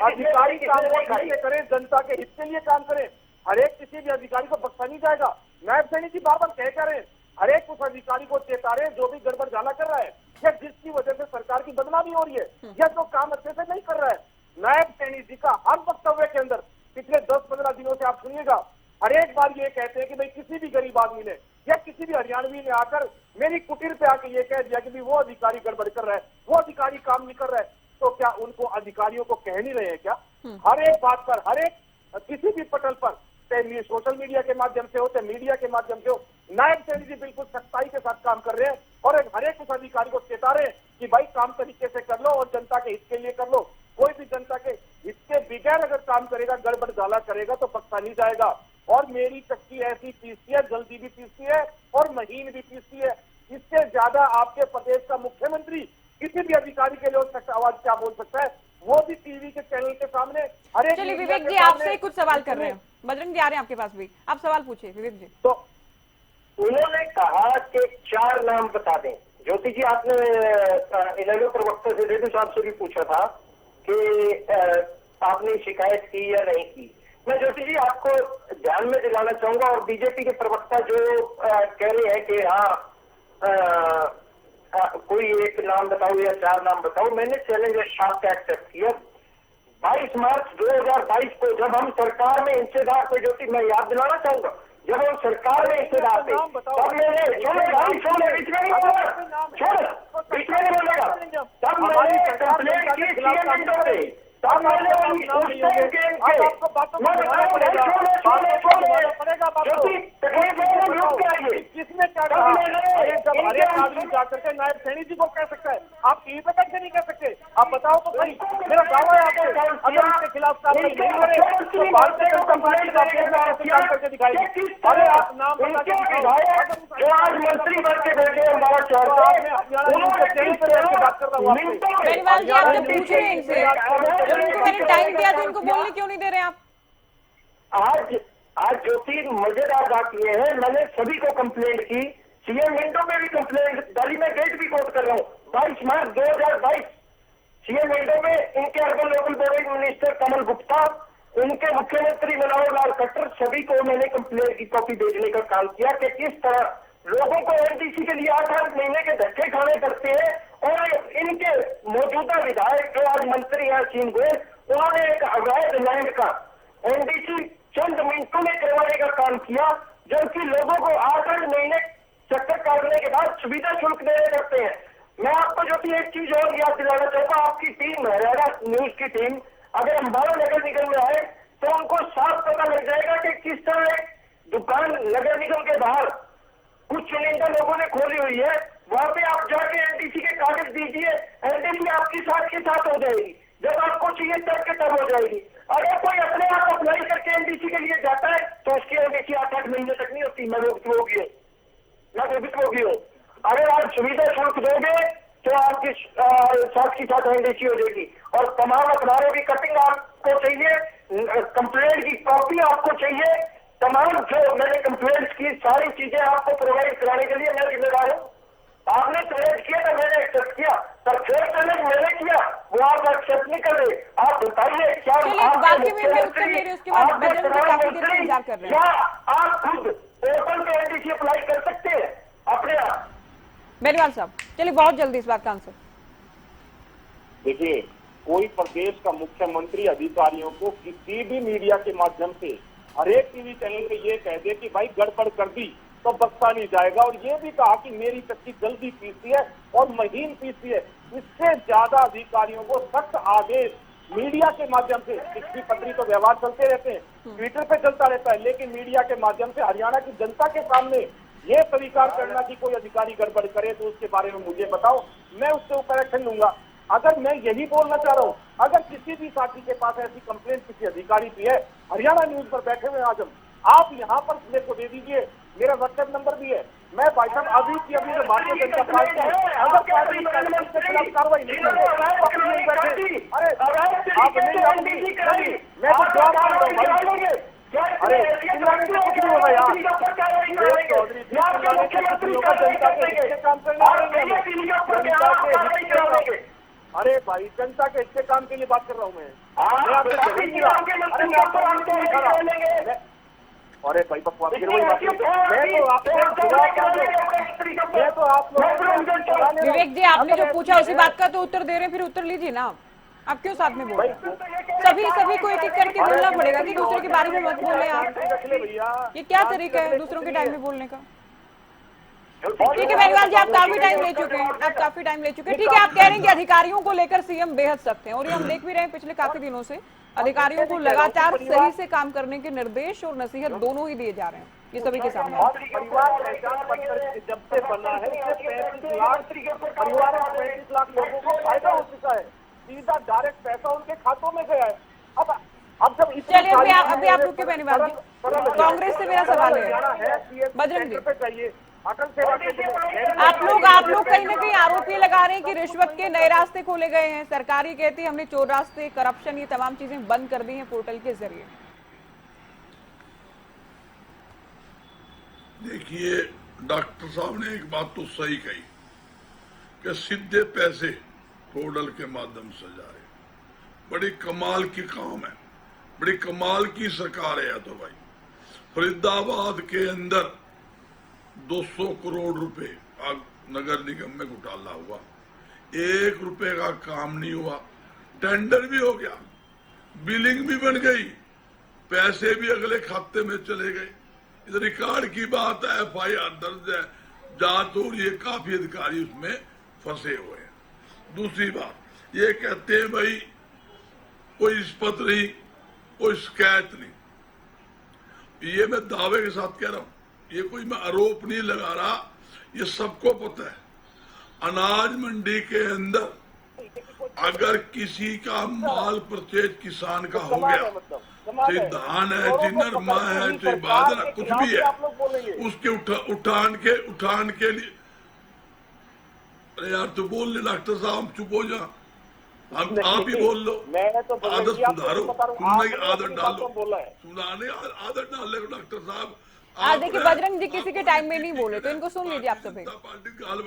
अधिकारी काम को कैसे करें, जनता के हित के लिए काम करें, हर एक किसी भी अधिकारी को बख्शा नहीं जाएगा। नायब सैनी जी बार बार कह रहे हैं, हर एक उस अधिकारी को चेता रहे जो भी गड़बड़ झाला कर रहा है या जिसकी वजह से सरकार की बदनामी हो रही है या जो काम अच्छे से नहीं कर रहा है। नायब सैनी जी का हर वक्तव्य के अंदर पिछले 10-15 दिनों से आप सुनिएगा, हर एक बार ये कहते हैं कि भाई किसी भी गरीब आदमी ने या किसी भी हरियाणवी ने आकर मेरी कुटीर पे आके ये कह दिया कि भाई वो अधिकारी गड़बड़ कर रहा है, वो अधिकारी काम नहीं कर रहा है, तो क्या उनको अधिकारियों को कह नहीं रहे हैं क्या? हर एक बात पर, हर एक किसी भी पटल पर, चाहे सोशल मीडिया के माध्यम से हो चाहे मीडिया के माध्यम से हो, नायब सैनी जी बिल्कुल सख्ताई के साथ काम कर रहे हैं और हर एक उस अधिकारी को चेता रहे हैं कि भाई काम तरीके से कर लो और जनता के हित के लिए कर लो। कोई भी जनता के हित के बगैर अगर काम करेगा, गड़बड़ झाला करेगा तो बख्शा नहीं जाएगा। और मेरी चक्की ऐसी पीसती है, जल्दी भी पीसती है और महीन भी पीसती है। इससे ज्यादा आपके प्रदेश का मुख्यमंत्री किसी भी अधिकारी के लिए आवाज क्या बोल सकता है? वो भी टीवी के चैनल के सामने हर एक। चलिए विवेक जी, आपसे कुछ सवाल कर रहे हैं, बजरंग जी आ रहे हैं आपके पास भी, आप सवाल पूछिए विवेक जी। तो उन्होंने कहा कि 4 नाम बता दें। ज्योति जी, आपने इलाके प्रवक्ता से रेणु साहब से भी पूछा था कि आपने शिकायत की या नहीं की। मैं ज्योति जी आपको ध्यान में दिलाना चाहूंगा, और बीजेपी के प्रवक्ता जो कह रहे हैं कि हाँ कोई एक नाम बताओ या 4 नाम बताओ, मैंने चैलेंज शार्प एक्सेप्ट किया। 22 मार्च 2022 को जब हम सरकार में हिस्सेदार थे, ज्योति मैं याद दिलाना चाहूंगा, जब हम सरकार में हिस्सेदार थे तब मैंने तब मैंने कंप्लेंट की तब किसने क्या कहा? हर एक आदमी जाकर के नायब सैनी जी को कह सकता है, आप टीवी पे कैसे नहीं कह सकते? आप बताओ तो सही। मेरा दावा है आपको, अगर इसके खिलाफ कार्रवाई नहीं करे तो भारतीय जनता पार्टी काम करके दिखाएगी। अरे आप नाम बता जो आज मंत्री बन के बैठे हमारा बेनीवाल जी, आप जब पूछ रहे हैं इनसे, जब उनको मैंने टाइम दिया तो इनको बोलने क्यों नहीं दे रहे आप? आज आज जो 3 मजेदार बात ये है, मैंने सभी को कंप्लेंट की, सीएम विंडो में भी कंप्लेंट डाली, मैं डेट भी कोट कर रहा हूँ 22 मार्च 2022 सीएम विंडो में इनके अर्बन लोकल बॉडी मिनिस्टर कमल गुप्ता, उनके मुख्यमंत्री मनोहर लाल खट्टर, सभी को मैंने कंप्लेंट की कॉपी भेजने का काम किया कि किस तरह लोगों को एनडीसी के लिए 8-8 महीने के धक्के खाने पड़ते हैं। और इनके मौजूदा विधायक जो आज मंत्री हैं असीम गोयल, उन्होंने एक अवैध लैंड का एनडीसी चंद मिनटों में करवाने का काम किया, जबकि लोगों को 8-8 महीने चक्कर काटने के बाद सुविधा शुल्क देने पड़ते हैं। मैं आपको जो कि एक चीज और याद दिलाना चाहता हूँ, आपकी टीम हरियाणा न्यूज की टीम अगर अम्बाला नगर निगम में आए तो उनको साफ पता लग जाएगा कि किस तरह एक दुकान नगर निगम के बाहर कुछ चुनिंदा लोगों ने खोली हुई है, वहां पे आप जाके एनडीसी के कागज दीजिए, एनडीसी आपकी साथ के साथ हो जाएगी, जब आपको चाहिए तब के तब हो जाएगी। अगर कोई अपने आप अप्लाई करके एनडीसी के लिए जाता है तो उसकी एनडीसी 8-8 महीने तक नहीं होती। मैं भुगतभोगी हूँ। अगर आप सुविधा शुल्क दोगे तो आपकी साथ एनडीसी हो जाएगी। और तमाम अखबारों की कटिंग आपको चाहिए, कंप्लेंट की कॉपी आपको चाहिए, तमाम जो मैंने कंप्लेंट की सारी चीजें आपको प्रोवाइड कराने के लिए मैं जिम्मेदार हूँ। आपने चैलेंज किया तो मैंने एक्सेप्ट किया, पर जो चैलेंज मैंने किया वो आप एक्सेप्ट नहीं कर रहे। आप बताइए क्या क्या आप खुद ओपन पे एनडीसी अप्लाई कर सकते हैं अपने आप? बेनीवाल साहब, चलिए बहुत जल्दी इस बात का आंसर। देखिए, कोई प्रदेश का मुख्यमंत्री अधिकारियों को किसी भी मीडिया के माध्यम से हर एक टीवी चैनल पे ये कह दे कि भाई गड़बड़ कर दी तो बख्शा नहीं जाएगा, और ये भी कहा कि मेरी चक्की जल्दी पीसती है और महीन पीसती है, इससे ज्यादा अधिकारियों को सख्त आदेश मीडिया के माध्यम से, चिट्ठी पत्री तो व्यवहार चलते रहते हैं, ट्विटर पे चलता रहता है, लेकिन मीडिया के माध्यम से हरियाणा की जनता के सामने ये स्वीकार करना कि कोई अधिकारी गड़बड़ करे तो उसके बारे में मुझे बताओ, मैं उसके ऊपर एक्शन लूंगा। अगर मैं यही बोलना चाह रहा हूँ, अगर किसी भी साथी के पास ऐसी कंप्लेंट किसी अधिकारी की है, हरियाणा न्यूज पर बैठे हुए आज आप यहाँ पर मेरे को दे दीजिए, मेरा व्हाट्सएप नंबर भी है। मैं भाई साहब अभी की अभी जो भारतीय जनता पार्टी है, अगर पार्टी के खिलाफ कार्रवाई नहीं करें, अरे आप नहीं आऊंगी, मैं तो जवाब दे रहा हूँ भाई। अरे कुछ नहीं होगा यार, चौधरी जनता के हित के काम करने, अरे भाई जनता के हित के काम के लिए बात कर रहा हूँ मैं अरे भाई बकवास विवेक जी, आपने जो पूछा उसी बात का तो उत्तर दे रहे हैं, फिर उत्तर लीजिए ना। आप क्यों साथ में बोल रहे हैं? सभी को एक एक करके बोलना पड़ेगा कि दूसरे के बारे में मत बोले आप। ये क्या तरीका है दूसरों के टाइम में बोलने का? ठीक है बेनीवाल जी, आप काफी टाइम ले चुके हैं, ठीक है। आप कह रहे हैं कि अधिकारियों को लेकर सीएम बेहद सख्त हैं, और ये हम देख भी रहे हैं पिछले काफी दिनों से अधिकारियों को लगातार सही से काम करने के निर्देश और नसीहत दोनों ही दिए जा रहे हैं, ये सभी के सामने। परिवार पहचान पत्र जब से बना है, 35 लाख लोगों को फायदा हो चुका है, सीधा डायरेक्ट पैसा उनके खातों में गया है। अब जब चलिए अभी आप रुके बेनीवाल जी, कांग्रेस से मेरा सवाल है बजरंग जी, आप लोग कहीं ना कहीं आरोपी लगा रहे हैं कि रिश्वत के नए रास्ते खोले गए हैं, सरकारी कहती है हमने चोर रास्ते, करप्शन, ये तमाम चीजें बंद कर दी हैं पोर्टल के जरिए। देखिए, डॉक्टर साहब ने एक बात तो सही कही कि सीधे पैसे पोर्टल के माध्यम से जा रहे, बड़ी कमाल की काम है, बड़ी कमाल की सरकार है। तो भाई फरीदाबाद के अंदर 200 करोड़ रुपए नगर निगम में घोटाला हुआ, 1 रुपए का काम नहीं हुआ, टेंडर भी हो गया, बिलिंग भी बन गई, पैसे भी अगले खाते में चले गए। इधर रिकॉर्ड की बात है, FIR दर्ज है, जांच हो रही है, काफी अधिकारी उसमें फंसे हुए हैं। दूसरी बात, ये कहते हैं भाई कोई रिश्वत नहीं, कोई शिकायत नहीं, ये मैं दावे के साथ कह रहा हूं, ये कोई मैं आरोप नहीं लगा रहा, ये सबको पता है। अनाज मंडी के अंदर अगर किसी का माल परचेज किसान का हो गया, चाहे धान है, चाहे नरमा है, चाहे बाजरा, कुछ भी है, उसके उठान के लिए, अरे यार तो बोल ले डॉक्टर साहब, चुप हो जा, हम आप ही बोल लो, मैं तो आदत सुधारो, सुनने की आदत डालो, बोला है सुनाने आदत डाल लो डॉक्टर साहब। देखिए बजरंग जी किसी के टाइम में नहीं बोले, तो इनको सुन लीजिए आप सभी, पार्टी का हल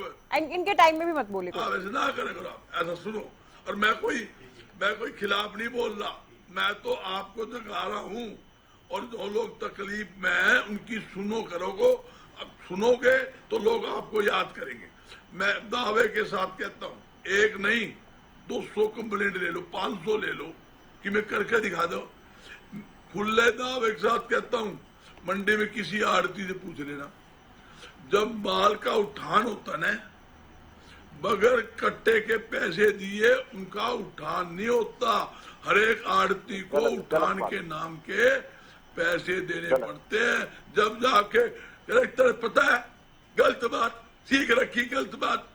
इनके टाइम में भी मत बोलिए। ऐसे ना करें करो, आप ऐसा सुनो। और मैं कोई खिलाफ नहीं बोल रहा, मैं तो आपको दिखा रहा हूँ। और जो लोग तकलीफ में हैं उनकी सुनोगे, अब सुनोगे तो लोग आपको याद करेंगे। मैं दावे के साथ कहता हूँ, एक नहीं 200 कंप्लेंट ले लो, 500 ले लो, कि मैं करके दिखा दो। खुले दावे के साथ कहता हूँ, मंडी में किसी आड़ती से पूछ लेना, जब माल का उठान होता ना, बगैर कट्टे के पैसे दिए उनका उठान नहीं होता। हर एक आड़ती को उठान के नाम के पैसे देने पड़ते हैं। जब जाके कलेक्टर, पता है गलत बात सीख रखी, गलत बात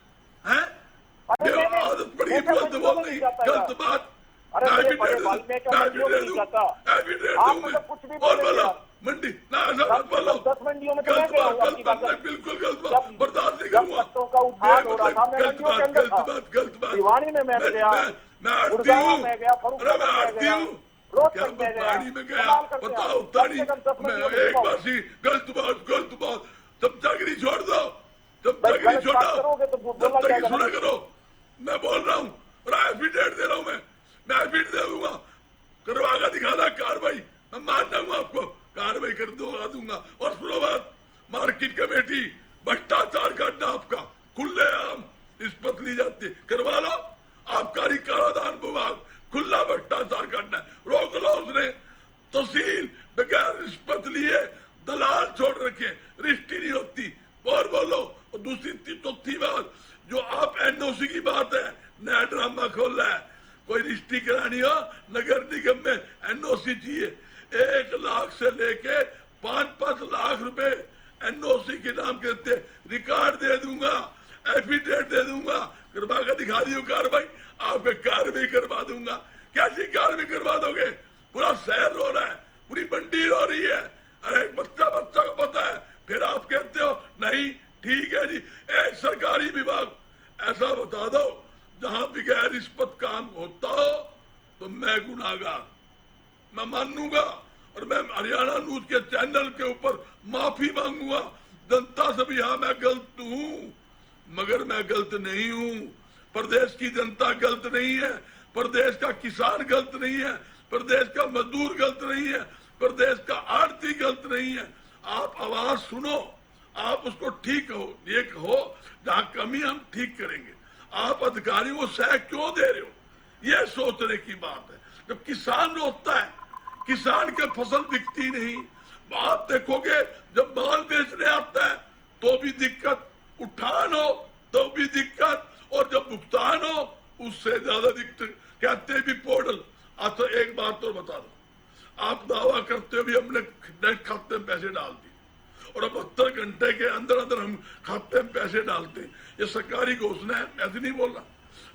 है, आदत पड़ी गलत बोल नहीं, गलत बात। मंडी ना बोलो, 10 मंडियों में गलत बात, बिल्कुल गलत बात, बर्दाश्त नहीं करूंगा। का उठान हो रहा था, गलत बात। भिवानी में मैं गया, मैं आड़ती हूँ, मैं गया, अरे मैं आड़ती हूँ, क्या बाड़ी में गया बताओ, तारी मैं एक बार सी गलत बात, तब तक नहीं छोड़ दो, तब तक नहीं छोड़ो, तब तक ही सुना करो। मैं बोल रहा हूँ, और एफिडेविट दे रहा हूँ, मैं एफिडेविट दे दूंगा, करवा कर दिखाना कार्रवाई, मैं मान जाऊंगा आपको, कार्रवाई कर दूंगा। और सुनो बात, मार्केट कमेटी भ्रष्टाचार का अड्डा आपका खुलेआम रिश्वत ली जाती है, करवा लो। आबकारी कराधान विभाग खुला भ्रष्टाचार का अड्डा, रोक लो। उसने तहसील बगैर रिश्वत लिए दलाल छोड़ रखे, रजिस्ट्री नहीं होती। और बोलो, और दूसरी चौथी बात, जो आप एनओसी की बात है, नया ड्रामा खोल रहा है, कोई रजिस्ट्री करानी हो नगर निगम में एनओसी चाहिए, 1 लाख से लेके 5-5 लाख रुपए एनओसी के नाम कहते, रिकॉर्ड दे दूंगा, एफिडेविट दे दूंगा, करवा कर दिखा दियो कार्रवाई, आप कार्रवाई करवा दूंगा। कैसी कार्रवाई करवा दोगे? पूरा शहर रो रहा है, पूरी मंडी रो रही है, अरे बच्चा को पता है, फिर आप कहते हो नहीं ठीक है जी। एक सरकारी विभाग ऐसा बता दो जहां बगैर रिश्वत काम होता हो तो मैं गुनाहगार, मैं मानूंगा। और मैं हरियाणा न्यूज के चैनल के ऊपर माफी मांगूंगा जनता से भी, हाँ मैं गलत हूँ, मगर मैं गलत नहीं हूँ। प्रदेश की जनता गलत नहीं है, प्रदेश का किसान गलत नहीं है, प्रदेश का मजदूर गलत नहीं है, प्रदेश का आड़ती गलत नहीं है। आप आवाज सुनो, आप उसको ठीक कहो, ये कहो जहां कमी हम ठीक करेंगे। आप अधिकारियों को सह क्यों दे रहे हो, ये सोचने की बात है। जब किसान रोता है, किसान के फसल बिकती नहीं, आप देखोगे जब माल बेचने आता है तो भी दिक्कत, उठान हो तो भी दिक्कत, और जब भुगतान हो उससे ज्यादा दिक्कत। कहते भी पोर्टल, तो एक बात तो बता दो, आप दावा करते हो भी हमने नेट खाते में पैसे डाल दिए, और अब 72 घंटे के अंदर अंदर हम खाते में पैसे डालते हैं, ये सरकारी घोषणा है, ऐसे नहीं बोल रहा।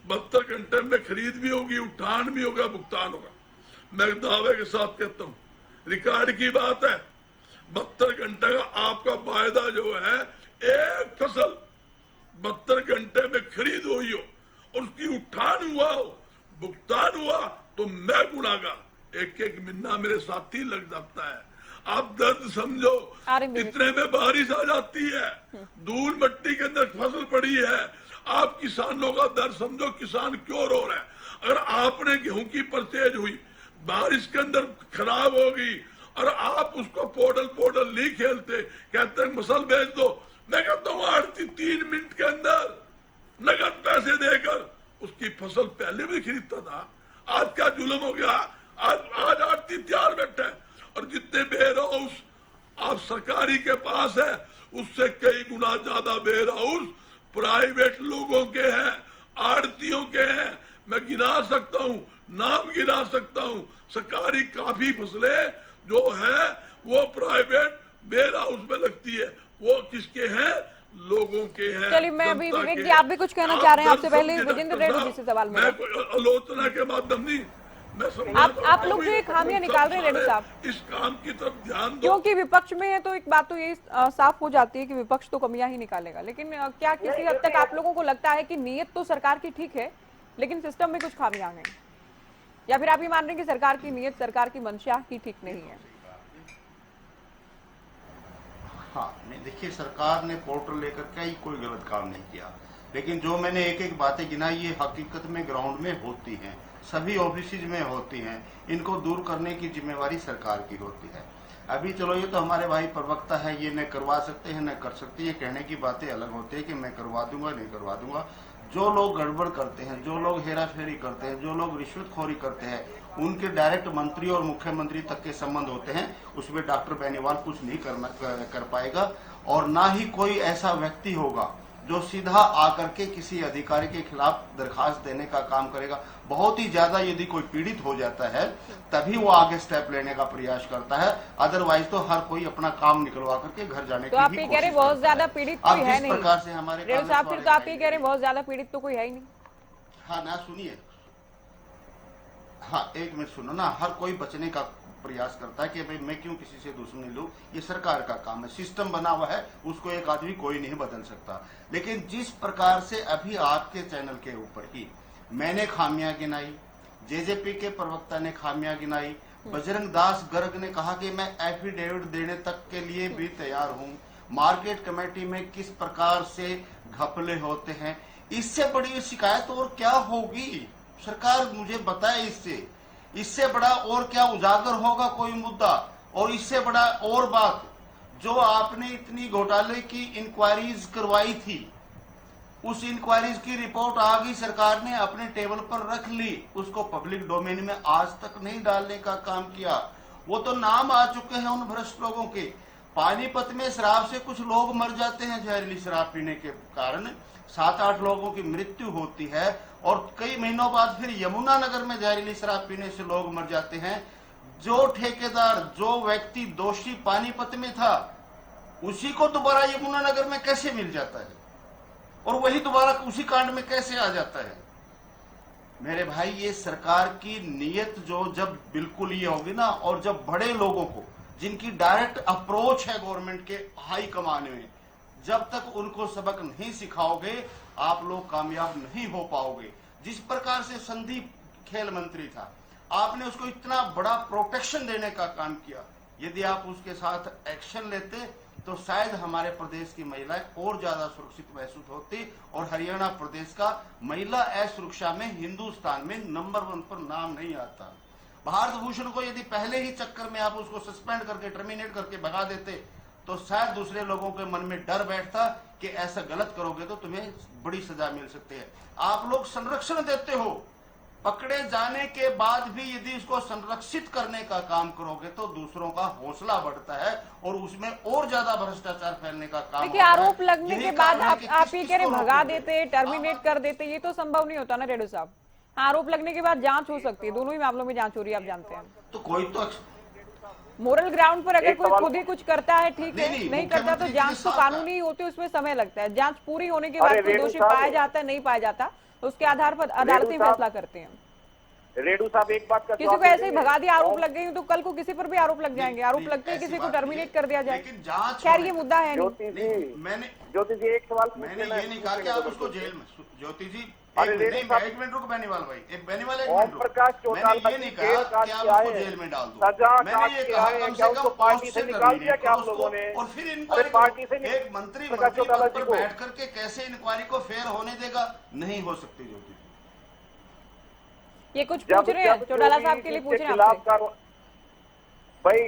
72 घंटे में खरीद भी होगी, उठान भी होगा, भुगतान होगा। मैं दावे के साथ कहता हूँ, रिकॉर्ड की बात है, 72 घंटे का आपका वायदा जो है, एक फसल 72 घंटे में खरीद हुई हो और उसकी उठान हुआ हो, भुगतान हुआ, तो मैं गुनाहगार। एक महीना मेरे साथी लग जाता है। आप दर्द समझो, इतने में बारिश आ जाती है, धूल मिट्टी के अंदर फसल पड़ी है, आप किसानों का दर्द समझो, किसान क्यों रो रहा है। अगर आपने गेहूं की परचेज हुई, बारिश के अंदर खराब होगी, और आप उसको पोर्टल नहीं खेलते, कहते हैं मसल बेच दो, मैं कहता हूँ आड़ती 3 मिनट के अंदर नगद पैसे देकर उसकी फसल पहले भी खरीदता था। आज क्या जुल्म हो गया, आज आड़ती तैयार बैठा है, और जितने बेर हाउस आप सरकारी के पास है, उससे कई गुना ज्यादा वेयर हाउस प्राइवेट लोगों के हैं, आड़तियों के हैं। मैं गिना सकता हूँ, नाम गिना सकता हूँ। सरकारी काफी फसलें जो है वो प्राइवेट वेयर हाउस में लगती है, वो किसके हैं? लोगों के हैं। चलिए, मैं अभी विवेक जी, आप भी कुछ कहना चाह रहे हैं, आपसे पहले विजेंद्र रेड्डी जी से सवाल मैं कोई आलोचना के माध्यम नहीं, आप लोग जो खामियां निकाल रहे हैं रेड्डी साहब, इस काम की तरफ ध्यान दो। क्योंकि विपक्ष में है तो एक बात तो यही साफ हो जाती है कि विपक्ष तो कमियां ही निकालेगा, लेकिन क्या किसी हद तक आप लोगों को लगता है कि नीयत तो सरकार की ठीक है, लेकिन सिस्टम में कुछ खामियां हैं, या फिर आप ये मान रहे हैं कि सरकार की नीयत, सरकार की मंशा ही ठीक नहीं है? हाँ, नहीं, देखिए, सरकार ने पोर्टल लेकर के कोई गलत काम नहीं किया, लेकिन जो मैंने एक एक बातें गिनाई ये हकीकत में ग्राउंड में होती हैं, सभी ऑफिस में होती हैं। इनको दूर करने की जिम्मेवारी सरकार की होती है। अभी चलो ये तो हमारे भाई प्रवक्ता है, ये न करवा सकते हैं न कर सकते, ये कहने की बातें अलग होती है कि मैं करवा दूंगा नहीं करवा दूंगा। जो लोग गड़बड़ करते हैं, जो लोग हेराफेरी करते हैं, जो लोग रिश्वतखोरी करते हैं, उनके डायरेक्ट मंत्री और मुख्यमंत्री तक के संबंध होते हैं। उसमें डॉक्टर बेनीवाल कुछ नहीं कर पाएगा, और ना ही कोई ऐसा व्यक्ति होगा जो सीधा आकर के किसी अधिकारी के खिलाफ दरखास्त देने का काम करेगा। बहुत ही ज्यादा यदि कोई पीड़ित हो जाता है तभी वो आगे स्टेप लेने का प्रयास करता है, अदरवाइज तो हर कोई अपना काम निकलवा करके घर जाने तो आप ये कह रहे बहुत ज्यादा पीड़ित कोई है नहीं? प्रकार से हमारे साहब, फिर तो आप ये कह रहे बहुत ज्यादा पीड़ित तो कोई है ही नहीं? हाँ ना, सुनिए, हाँ एक मिनट सुनो ना। हर कोई बचने का प्रयास करता है कि भाई मैं क्यों किसी से दुश्मनी लूं, ये सरकार का काम है, सिस्टम बना हुआ है, उसको एक आदमी कोई नहीं बदल सकता। लेकिन जिस प्रकार से अभी आपके चैनल के ऊपर ही मैंने खामियां गिनाई, जेजेपी के प्रवक्ता ने खामियां गिनाई, बजरंग दास गर्ग ने कहा कि मैं एफिडेविट देने तक के लिए भी तैयार हूं, मार्केट कमेटी में किस प्रकार से घपले होते हैं, इससे बड़ी शिकायत और क्या होगी? सरकार मुझे बताए, इससे बड़ा और क्या उजागर होगा कोई मुद्दा? और इससे बड़ा और बात, जो आपने इतनी घोटाले की इंक्वायरीज करवाई थी, उस इंक्वायरीज की रिपोर्ट आ गई, सरकार ने अपने टेबल पर रख ली, उसको पब्लिक डोमेन में आज तक नहीं डालने का काम किया। वो तो नाम आ चुके हैं उन भ्रष्ट लोगों के। पानीपत में शराब से कुछ लोग मर जाते हैं, जहरीली शराब पीने के कारण 7-8 लोगों की मृत्यु होती है, और कई महीनों बाद फिर यमुनानगर में जहरीली शराब पीने से लोग मर जाते हैं। जो ठेकेदार, जो व्यक्ति दोषी पानीपत में था, उसी को दोबारा यमुनानगर में कैसे मिल जाता है, और वही दोबारा उसी कांड में कैसे आ जाता है? मेरे भाई, ये सरकार की नीयत जो जब बिल्कुल ये होगी ना, और जब बड़े लोगों को जिनकी डायरेक्ट अप्रोच है गवर्नमेंट के हाई कमान में, जब तक उनको सबक नहीं सिखाओगे आप लोग कामयाब नहीं हो पाओगे। जिस प्रकार से संदीप खेल मंत्री था, आपने उसको इतना बड़ा प्रोटेक्शन देने का काम किया, यदि आप उसके साथ एक्शन लेते तो शायद हमारे प्रदेश की महिलाएं और ज्यादा सुरक्षित महसूस होती, और हरियाणा प्रदेश का महिला असुरक्षा में हिंदुस्तान में नंबर 1 पर नाम नहीं आता। भारत भूषण को यदि पहले ही चक्कर में आप उसको सस्पेंड करके, टर्मिनेट करके भगा देते, तो शायद दूसरे लोगों के मन में डर बैठता कि ऐसा गलत करोगे तो तुम्हें बड़ी सजा मिल सकती है। आप लोग संरक्षण देते हो, पकड़े जाने के बाद भी यदि इसको संरक्षित करने का काम करोगे तो दूसरों का हौसला बढ़ता है, और उसमें और ज्यादा भ्रष्टाचार फैलने का काम। देखिए, आरोप लगने के बाद आप ये कह रहे भगा देते, टर्मिनेट कर देते, ये तो संभव नहीं होता ना रेड्डी साहब। आरोप लगने के बाद जांच हो सकती है, दोनों ही मामलों में जांच हो रही है, आप जानते हैं। तो कोई तो मोरल ग्राउंड पर अगर कोई खुद ही कुछ करता है, ठीक है, नहीं करता तो जांच तो कानूनी होती है, उसमें समय लगता है। जांच पूरी होने के बाद कोई दोषी पाया जाता है, नहीं पाया जाता, तो उसके आधार पर अदालतें फैसला करते हैं। रेडू साहब, एक बात का किसी को ऐसे ही भगा दिया, आरोप लग गई तो कल को किसी पर भी आरोप लग जाएंगे, आरोप लगते ही किसी को टर्मिनेट कर दिया जाए। खैर, ये मुद्दा है नहीं। ज्योति जी एक सवाल मैंने ये नहीं कहा कि आप उसको जेल में, ज्योति जी अरे एक मिनट रुक बेनीवाल भाई, बेनीवाल एक ओम मिनट रुक। प्रकाश चौटाला मैंने ये नहीं कहा कि आप उसको जेल में डाल दो, मैंने ये कहा कम से कम पार्टी से निकाल दिया क्या आप लोगों ने, और फिर इंक्वायरी पार्टी से एक मंत्री पर बैठ करके कैसे इंक्वायरी को फेयर होने देगा? नहीं हो सकती ज्योति। ये कुछ पूछ रहे हैं चौटाला साहब के लिए, पूछ रहे हैं भाई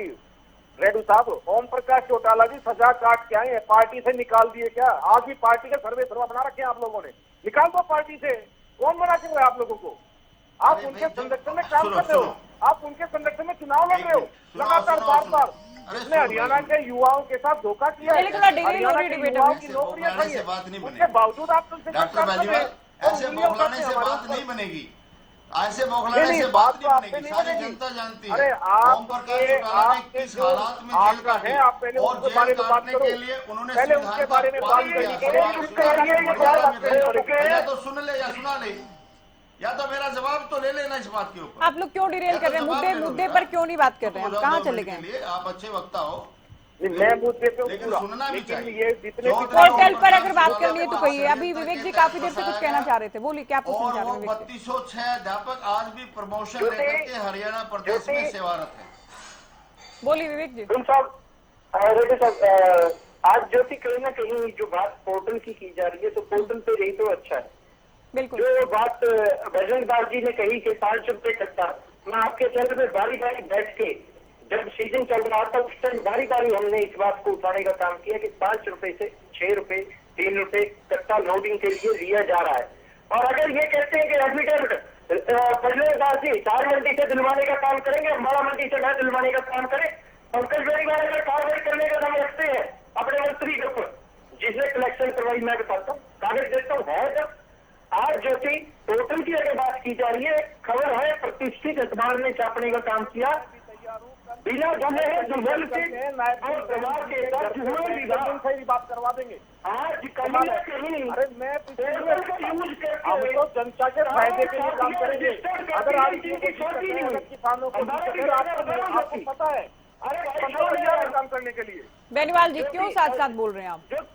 रेड्डी साहब। ओम प्रकाश चौटाला जी सजा काट के आए हैं, पार्टी से निकाल दिए क्या? आज भी पार्टी का सर्वे बना रखे हैं आप लोगों ने, निकाल दो पार्टी से। कौन मना कर रहा है आप लोगों को? आप उनके संरक्षण में काम कर रहे हो, आप उनके संरक्षण में चुनाव लड़ रहे हो लगातार बार-बार। इसने हरियाणा के युवाओं के साथ धोखा किया है, हरियाणा के युवाओं की नौकरियां खाई है, उसके बावजूद आप तुमसे डॉक्टर बेनीवाल, ऐसे बौखलाने से बात नहीं बनेगी, ऐसे बौखलाने से बात नहीं बनेगी, सारी जनता जानती है। अरे ओम प्रकाश चौटाला ने किस हालात में जेल काटे, आप पहले और जेल काटने के लिए उन्होंने उसके बारे में बात करिए। तो सुन ले या सुना ले, या तो मेरा जवाब तो ले लेना इस बात के ऊपर। आप लोग क्यों डिरेल कर रहे हैं? मुद्दे पर क्यों नहीं बात कर रहे हैं? आप कहाँ चले गए? आप अच्छे वक्ता हो, मैं मुद्दे पे लेकिन पूरा, सुनना भी लेकिन चाहिए। ये जितने भी पोर्टल पर अगर बात करनी है तो कहिए। अभी विवेक जी काफी देर से कुछ कहना चाह रहे थे, बोलिए क्या पूछना और चाह रहे वो हैं विवेक जी? 3206 अध्यापक आज भी प्रमोशन ज्योति, लेकर के हरियाणा प्रदेश में ज्योति, सेवारत है। बोलिए विवेक जी। तुम साहब, रेड्डी साहब, आज ज्योति कहीं ना कहीं जो बात पोर्टल की जा रही है, तो पोर्टल पे रही तो अच्छा है। बिल्कुल। जो बात बजरंग दास जी ने कही कि 5 रुपए कट्टा, मैं आपके चैनल में बारी बारी बैठ के, जब सीजन चल रहा था उस टाइम बारी बारी हमने इस बात को उठाने का काम किया कि 5 रुपए से 6 रुपए 3 रुपए कट्टा लोडिंग के लिए लिया जा रहा है। और अगर ये कहते हैं कि एडमिटेड बजरंग दास जी 4 मंडी से दिलवाने का काम करेंगे, अम्बाड़ा मंडी से न दिलवाने का काम करें, पंकज बेनीवाल अगर कार्रवाई करने का नाम रखते हैं अपने मंत्री के ऊपर, जिसने कलेक्शन करवाई, मैं बताता हूँ, कागज देता हूँ, है जब आज जो कि पोर्टल की अगर बात की जा रही है, खबर है प्रतिष्ठित अखबार ने छापने का काम किया, बिना जमे जुम्मन के और प्रभाव के साथ से भी बात करवा देंगे। आज कहीं ना कहीं मैं पोर्टल का यूज करके हम तो जनता के फायदे के लिए काम करेंगे। अगर आज किसानों को आपको पता है, अरे काम करने के लिए बेनीवाल जी क्यों साथ साथ बोल रहे हैं आप?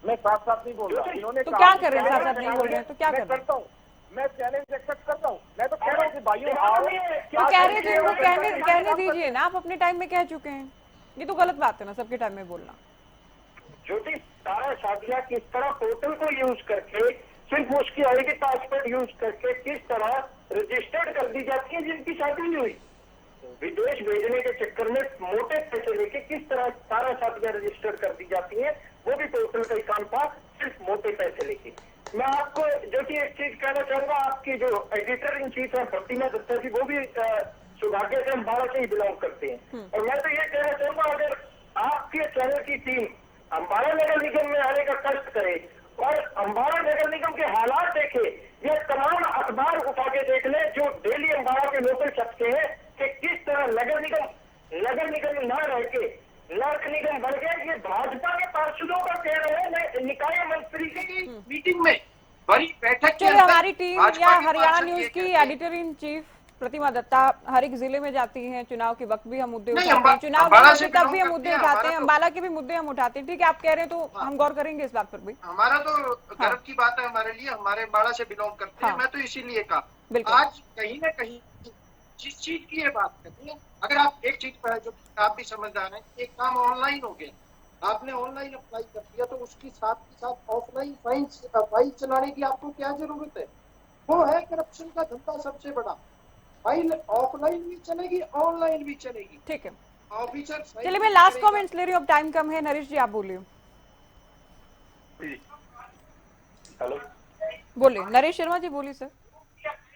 मैं साथ साथ नहीं बोल रहा, इन्होंने तो क्या कर रहे हैं? साथ साथ नहीं बोल रहे हैं तो क्या कर रहे हैं? करता हूँ, मैं चैलेंज एक्सेप्ट करता हूँ। मैं तो कह रहा हूँ कि भाइयों तो कह रहे थे वो कहने दीजिए ना, आप अपने टाइम में कह चुके हैं। ये तो गलत बात है ना, सबके टाइम में बोलना। ज्योति, सारा शादियां किस तरह पोर्टल को यूज करके, सिर्फ उसकी आईडी पासवर्ड यूज करके किस तरह रजिस्टर्ड कर दी जाती है जिनकी शादी नहीं हुई, विदेश भेजने के चक्कर में मोटे पैसे लेके किस तरह सारा शादियां रजिस्टर्ड कर दी जाती हैं, वो भी पोर्टल का ही काम था, सिर्फ मोटे पैसे लेके। मैं आपको जो कि एक चीज कहना चाहूंगा, आपकी जो एडिटर इन चीफ है प्रतिमा दत्ता जी, वो भी सौभाग्य से अम्बाड़ा से ही बिलोंग करते हैं। और मैं तो ये कहना चाहूंगा, अगर आपके चैनल की टीम अम्बाड़ा नगर निगम में आने का कष्ट करे और अम्बाड़ा नगर निगम के हालात देखे, ये तमाम अखबार उठा के देख ले जो डेली अम्बाड़ा के लोकल छपते हैं कि किस तरह नगर निगम न रह के नगर निगम बढ़ गए। ये भाजपा के पार्षदों का कह रहे हैं निकाय मंत्री की मीटिंग में बड़ी बैठक के चलिए, अंदर हमारी टीम या हरियाणा न्यूज की एडिटर इन चीफ प्रतिमा दत्ता हर एक जिले में जाती हैं, चुनाव के वक्त भी हम मुद्दे उठाते हैं, चुनाव के तब भी हम मुद्दे उठाते हैं, अम्बाला के भी मुद्दे हम उठाते हैं। ठीक है, आप कह रहे हैं तो हम गौर करेंगे इस बात पर भी। हमारा तो गर्व की बात है हमारे लिए, हमारे अम्बाड़ा से बिलोंग करते हैं। मैं तो इसीलिए कहा, आज कहीं ना कहीं जिस चीज की ये बात करती है, अगर आप एक चीज पर जो आप भी समझदार हैं, एक काम ऑनलाइन हो गया, आपने ऑनलाइन अप्लाई कर दिया, तो उसकी साथ के साथ ऑफलाइन फाइल चलाने की आपको क्या जरूरत है? वो है करप्शन का धंधा सबसे बड़ा। फाइल ऑफलाइन भी चलेगी, ऑनलाइन भी चलेगी। ठीक है ऑफिसर, चलिए मैं लास्ट कमेंट्स ले रही हूँ, अब टाइम कम है। नरेश जी आप बोलिए। हेलो, बोलिए नरेश शर्मा जी, बोलिए सर।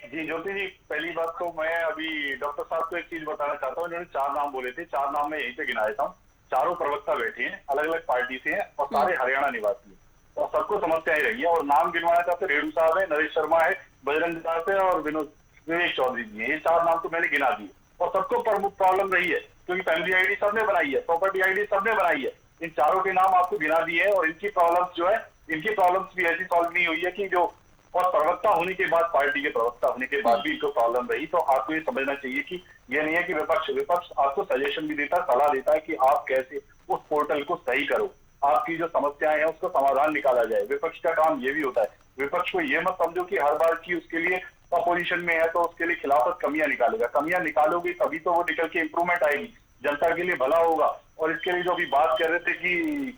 जी ज्योति जी, पहली बात तो मैं अभी डॉक्टर साहब को एक चीज बताना चाहता हूँ। उन्होंने 4 नाम बोले थे, 4 नाम मैं यहीं पे गिना देता हूँ। चारों प्रवक्ता बैठे हैं, अलग अलग पार्टी से हैं और सारे हरियाणा निवासी हैं और सबको समस्याएं रही है। और नाम गिनवाना चाहते रेणु साहब है, नरेश शर्मा है, बजरंग दास है और विवेक चौधरी जी है। ये 4 नाम तो मैंने गिना दिए और सबको प्रमुख प्रॉब्लम रही है, क्योंकि फैमिली आईडी सबने बनाई है, प्रॉपर्टी आईडी सबने बनाई है। इन चारों के नाम आपको गिना दिए हैं और इनकी प्रॉब्लम्स जो है, इनकी प्रॉब्लम्स भी ऐसी सॉल्व नहीं हुई है कि जो, और प्रवक्ता होने के बाद, पार्टी के प्रवक्ता होने के बाद भी इनको प्रॉब्लम रही। तो आपको ये समझना चाहिए कि ये नहीं है कि विपक्ष आपको सजेशन भी देता है, सलाह देता है कि आप कैसे उस पोर्टल को सही करो, आपकी जो समस्याएं हैं उसका समाधान निकाला जाए। विपक्ष का काम ये भी होता है। विपक्ष को ये मत समझो कि हर बार की उसके लिए अपोजिशन में है तो उसके लिए खिलाफत कमियां निकालेगा। कमियां निकालोगे तभी तो वो निकल के इंप्रूवमेंट आएगी, जनता के लिए भला होगा। और इसके लिए जो अभी बात कर रहे थे कि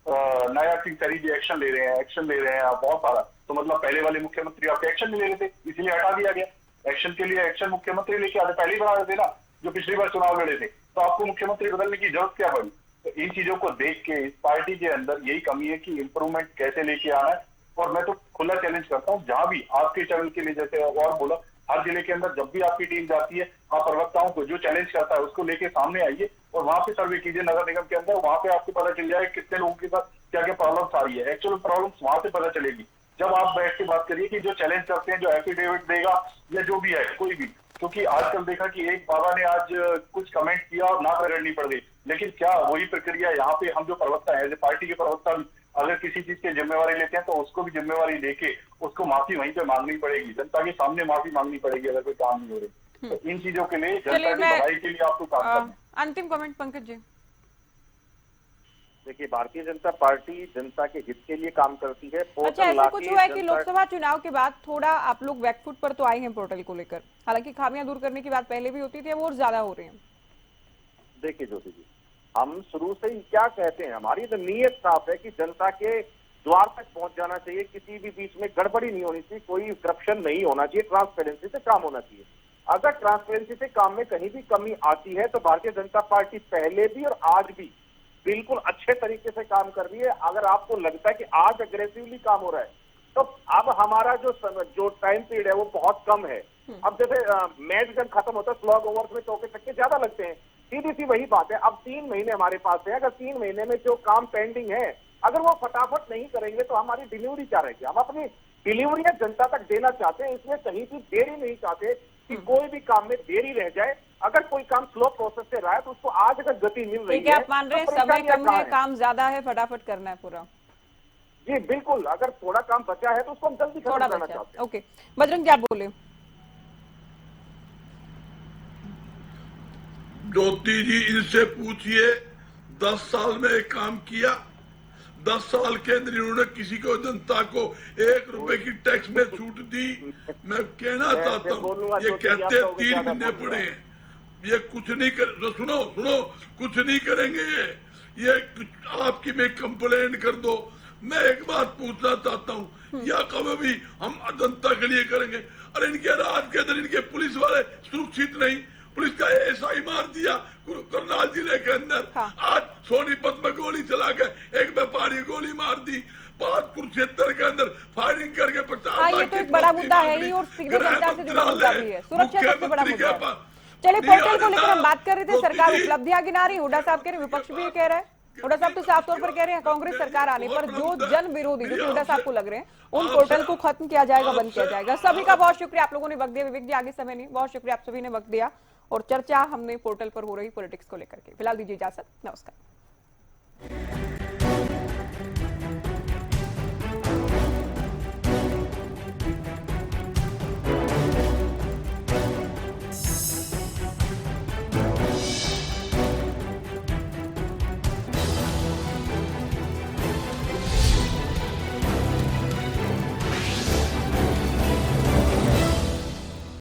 नया सिंह एक्शन ले रहे हैं बहुत सारा, तो मतलब पहले वाले मुख्यमंत्री आपके एक्शन नहीं ले रहे थे, इसीलिए हटा दिया गया। एक्शन के लिए एक्शन मुख्यमंत्री लेके आते, पहले ही बना रहे थे ना, जो पिछली बार चुनाव लड़े थे, तो आपको मुख्यमंत्री बदलने की जरूरत क्या पड़ी? तो इन चीजों को देख के इस पार्टी के अंदर यही कमी है कि इंप्रूवमेंट कैसे लेके आना है। और मैं तो खुला चैलेंज करता हूँ, जहां भी आपके चैनल के लिए, जैसे और बोला, हर जिले के अंदर जब भी आपकी टीम जाती है, आप प्रवक्ताओं को जो चैलेंज करता है उसको लेके सामने आइए और वहां पे सर्वे कीजिए नगर निगम के अंदर। वहां पे आपको पता चल जाए कितने लोगों के साथ क्या क्या प्रॉब्लम्स आ रही है। एक्चुअल प्रॉब्लम्स वहां से पता चलेगी जब आप बैठ के बात करिए कि जो चैलेंज करते हैं, जो एफिडेविट देगा या जो भी है कोई भी। क्योंकि आजकल देखा कि एक बाबा ने आज कुछ कमेंट किया और नाक रगड़नी पड़ गई, लेकिन क्या वही प्रक्रिया यहाँ पे हम जो प्रवक्ता है, पार्टी के प्रवक्ता अगर किसी चीज की जिम्मेवारी लेते हैं तो उसको भी जिम्मेवारी लेके उसको माफी वहीं पे मांगनी पड़ेगी, जनता के सामने माफी मांगनी पड़ेगी अगर कोई काम नहीं हो रही। तो इन चीजों के लिए जनता की भलाई के लिए आपको काम करना है। अंतिम कमेंट पंकज जी। देखिए, भारतीय जनता पार्टी जनता के हित के लिए काम करती है। अच्छा, ऐसा कुछ हुआ है कि लोकसभा चुनाव के बाद थोड़ा आप लोग बैकफुट पर तो आए हैं पोर्टल को लेकर, हालांकि खामियां दूर करने की बात पहले भी होती थी, अब और ज्यादा हो रही है। देखिए ज्योति जी, हम शुरू से ही क्या कहते हैं, हमारी तो नीयत साफ है कि जनता के द्वार तक पहुंच जाना चाहिए, किसी भी बीच में गड़बड़ी नहीं होनी चाहिए, कोई करप्शन नहीं होना चाहिए, ट्रांसपेरेंसी से काम होना चाहिए। अगर ट्रांसपेरेंसी से काम में कहीं भी कमी आती है तो भारतीय जनता पार्टी पहले भी और आज भी बिल्कुल अच्छे तरीके से काम कर रही है। अगर आपको लगता है कि आज अग्रेसिवली काम हो रहा है तो अब हमारा जो टाइम पीरियड है वो बहुत कम है। अब जैसे मैच जब खत्म होता है स्लॉग ओवर्स में चौके छक्के ज्यादा लगते हैं, सीधी सी वही बात है। अब 3 महीने हमारे पास है, अगर 3 महीने में जो काम पेंडिंग है अगर वो फटाफट नहीं करेंगे तो हमारी डिलीवरी क्या रहेगी। हम अपनी डिलीवरियां जनता तक देना चाहते हैं, इसमें कहीं भी देरी नहीं चाहते कि कोई भी काम में देरी रह जाए। अगर कोई काम स्लो प्रोसेस से रहा है तो उसको आज अगर गति मिल रही है, आप मान रहे हैं समय कम है, काम ज्यादा है, फटाफट करना है पूरा। जी बिल्कुल, अगर थोड़ा काम बचा है तो उसको हम जल्दी खत्म करना चाहते हैं। ओके, बजरंग जी आप बोले। ज्योति जी, इनसे पूछिए 10 साल में एक काम किया, 10 साल के अंदर इन्होंने किसी को जनता को 1 रुपए की टैक्स में छूट दी। मैं कहना चाहता हूँ, ये कहते 3 महीने पड़े हैं, ये कुछ नहीं कर, सुनो कुछ नहीं करेंगे ये आपकी में कंप्लेंट कर दो। मैं एक बात पूछना चाहता हूँ, या कभी भी हम जनता के लिए करेंगे? अरे इनके राज के अंदर इनके पुलिस वाले सुरक्षित नहीं, पुलिस का एसआई मार दिया करनाल जिले के अंदर। हाँ। आज सोनीपत में गोली चला के एक व्यापारी गोली मार दी, कुरुक्षेत्र के अंदर फायरिंग करके 50 ये तो एक बड़ा मुद्दा है ही और सीधे जनता से जुड़ा मुद्दा भी है, सुरक्षा सबसे बड़ा मुद्दा है। चलिए, पोर्टल को लेकर हम बात कर रहे थे, सरकार उपलब्धियां गिना रही, हुड्डा साहब कह रहे, विपक्ष भी कह रहा है, हुड्डा साहब तो साफ तौर पर कह रहे हैं कांग्रेस सरकार आने पर जो जन विरोधी जो हुड्डा साहब को लग रहे हैं उन पोर्टल को खत्म किया जाएगा, बंद किया जाएगा। सभी का बहुत शुक्रिया, आप लोगों ने वक्त दिया। विवेक जी आगे समय नहीं, बहुत शुक्रिया आप सभी ने वक्त दिया और चर्चा हमने पोर्टल पर हो रही पॉलिटिक्स को लेकर के। फिलहाल दीजिए इजाजत, नमस्कार।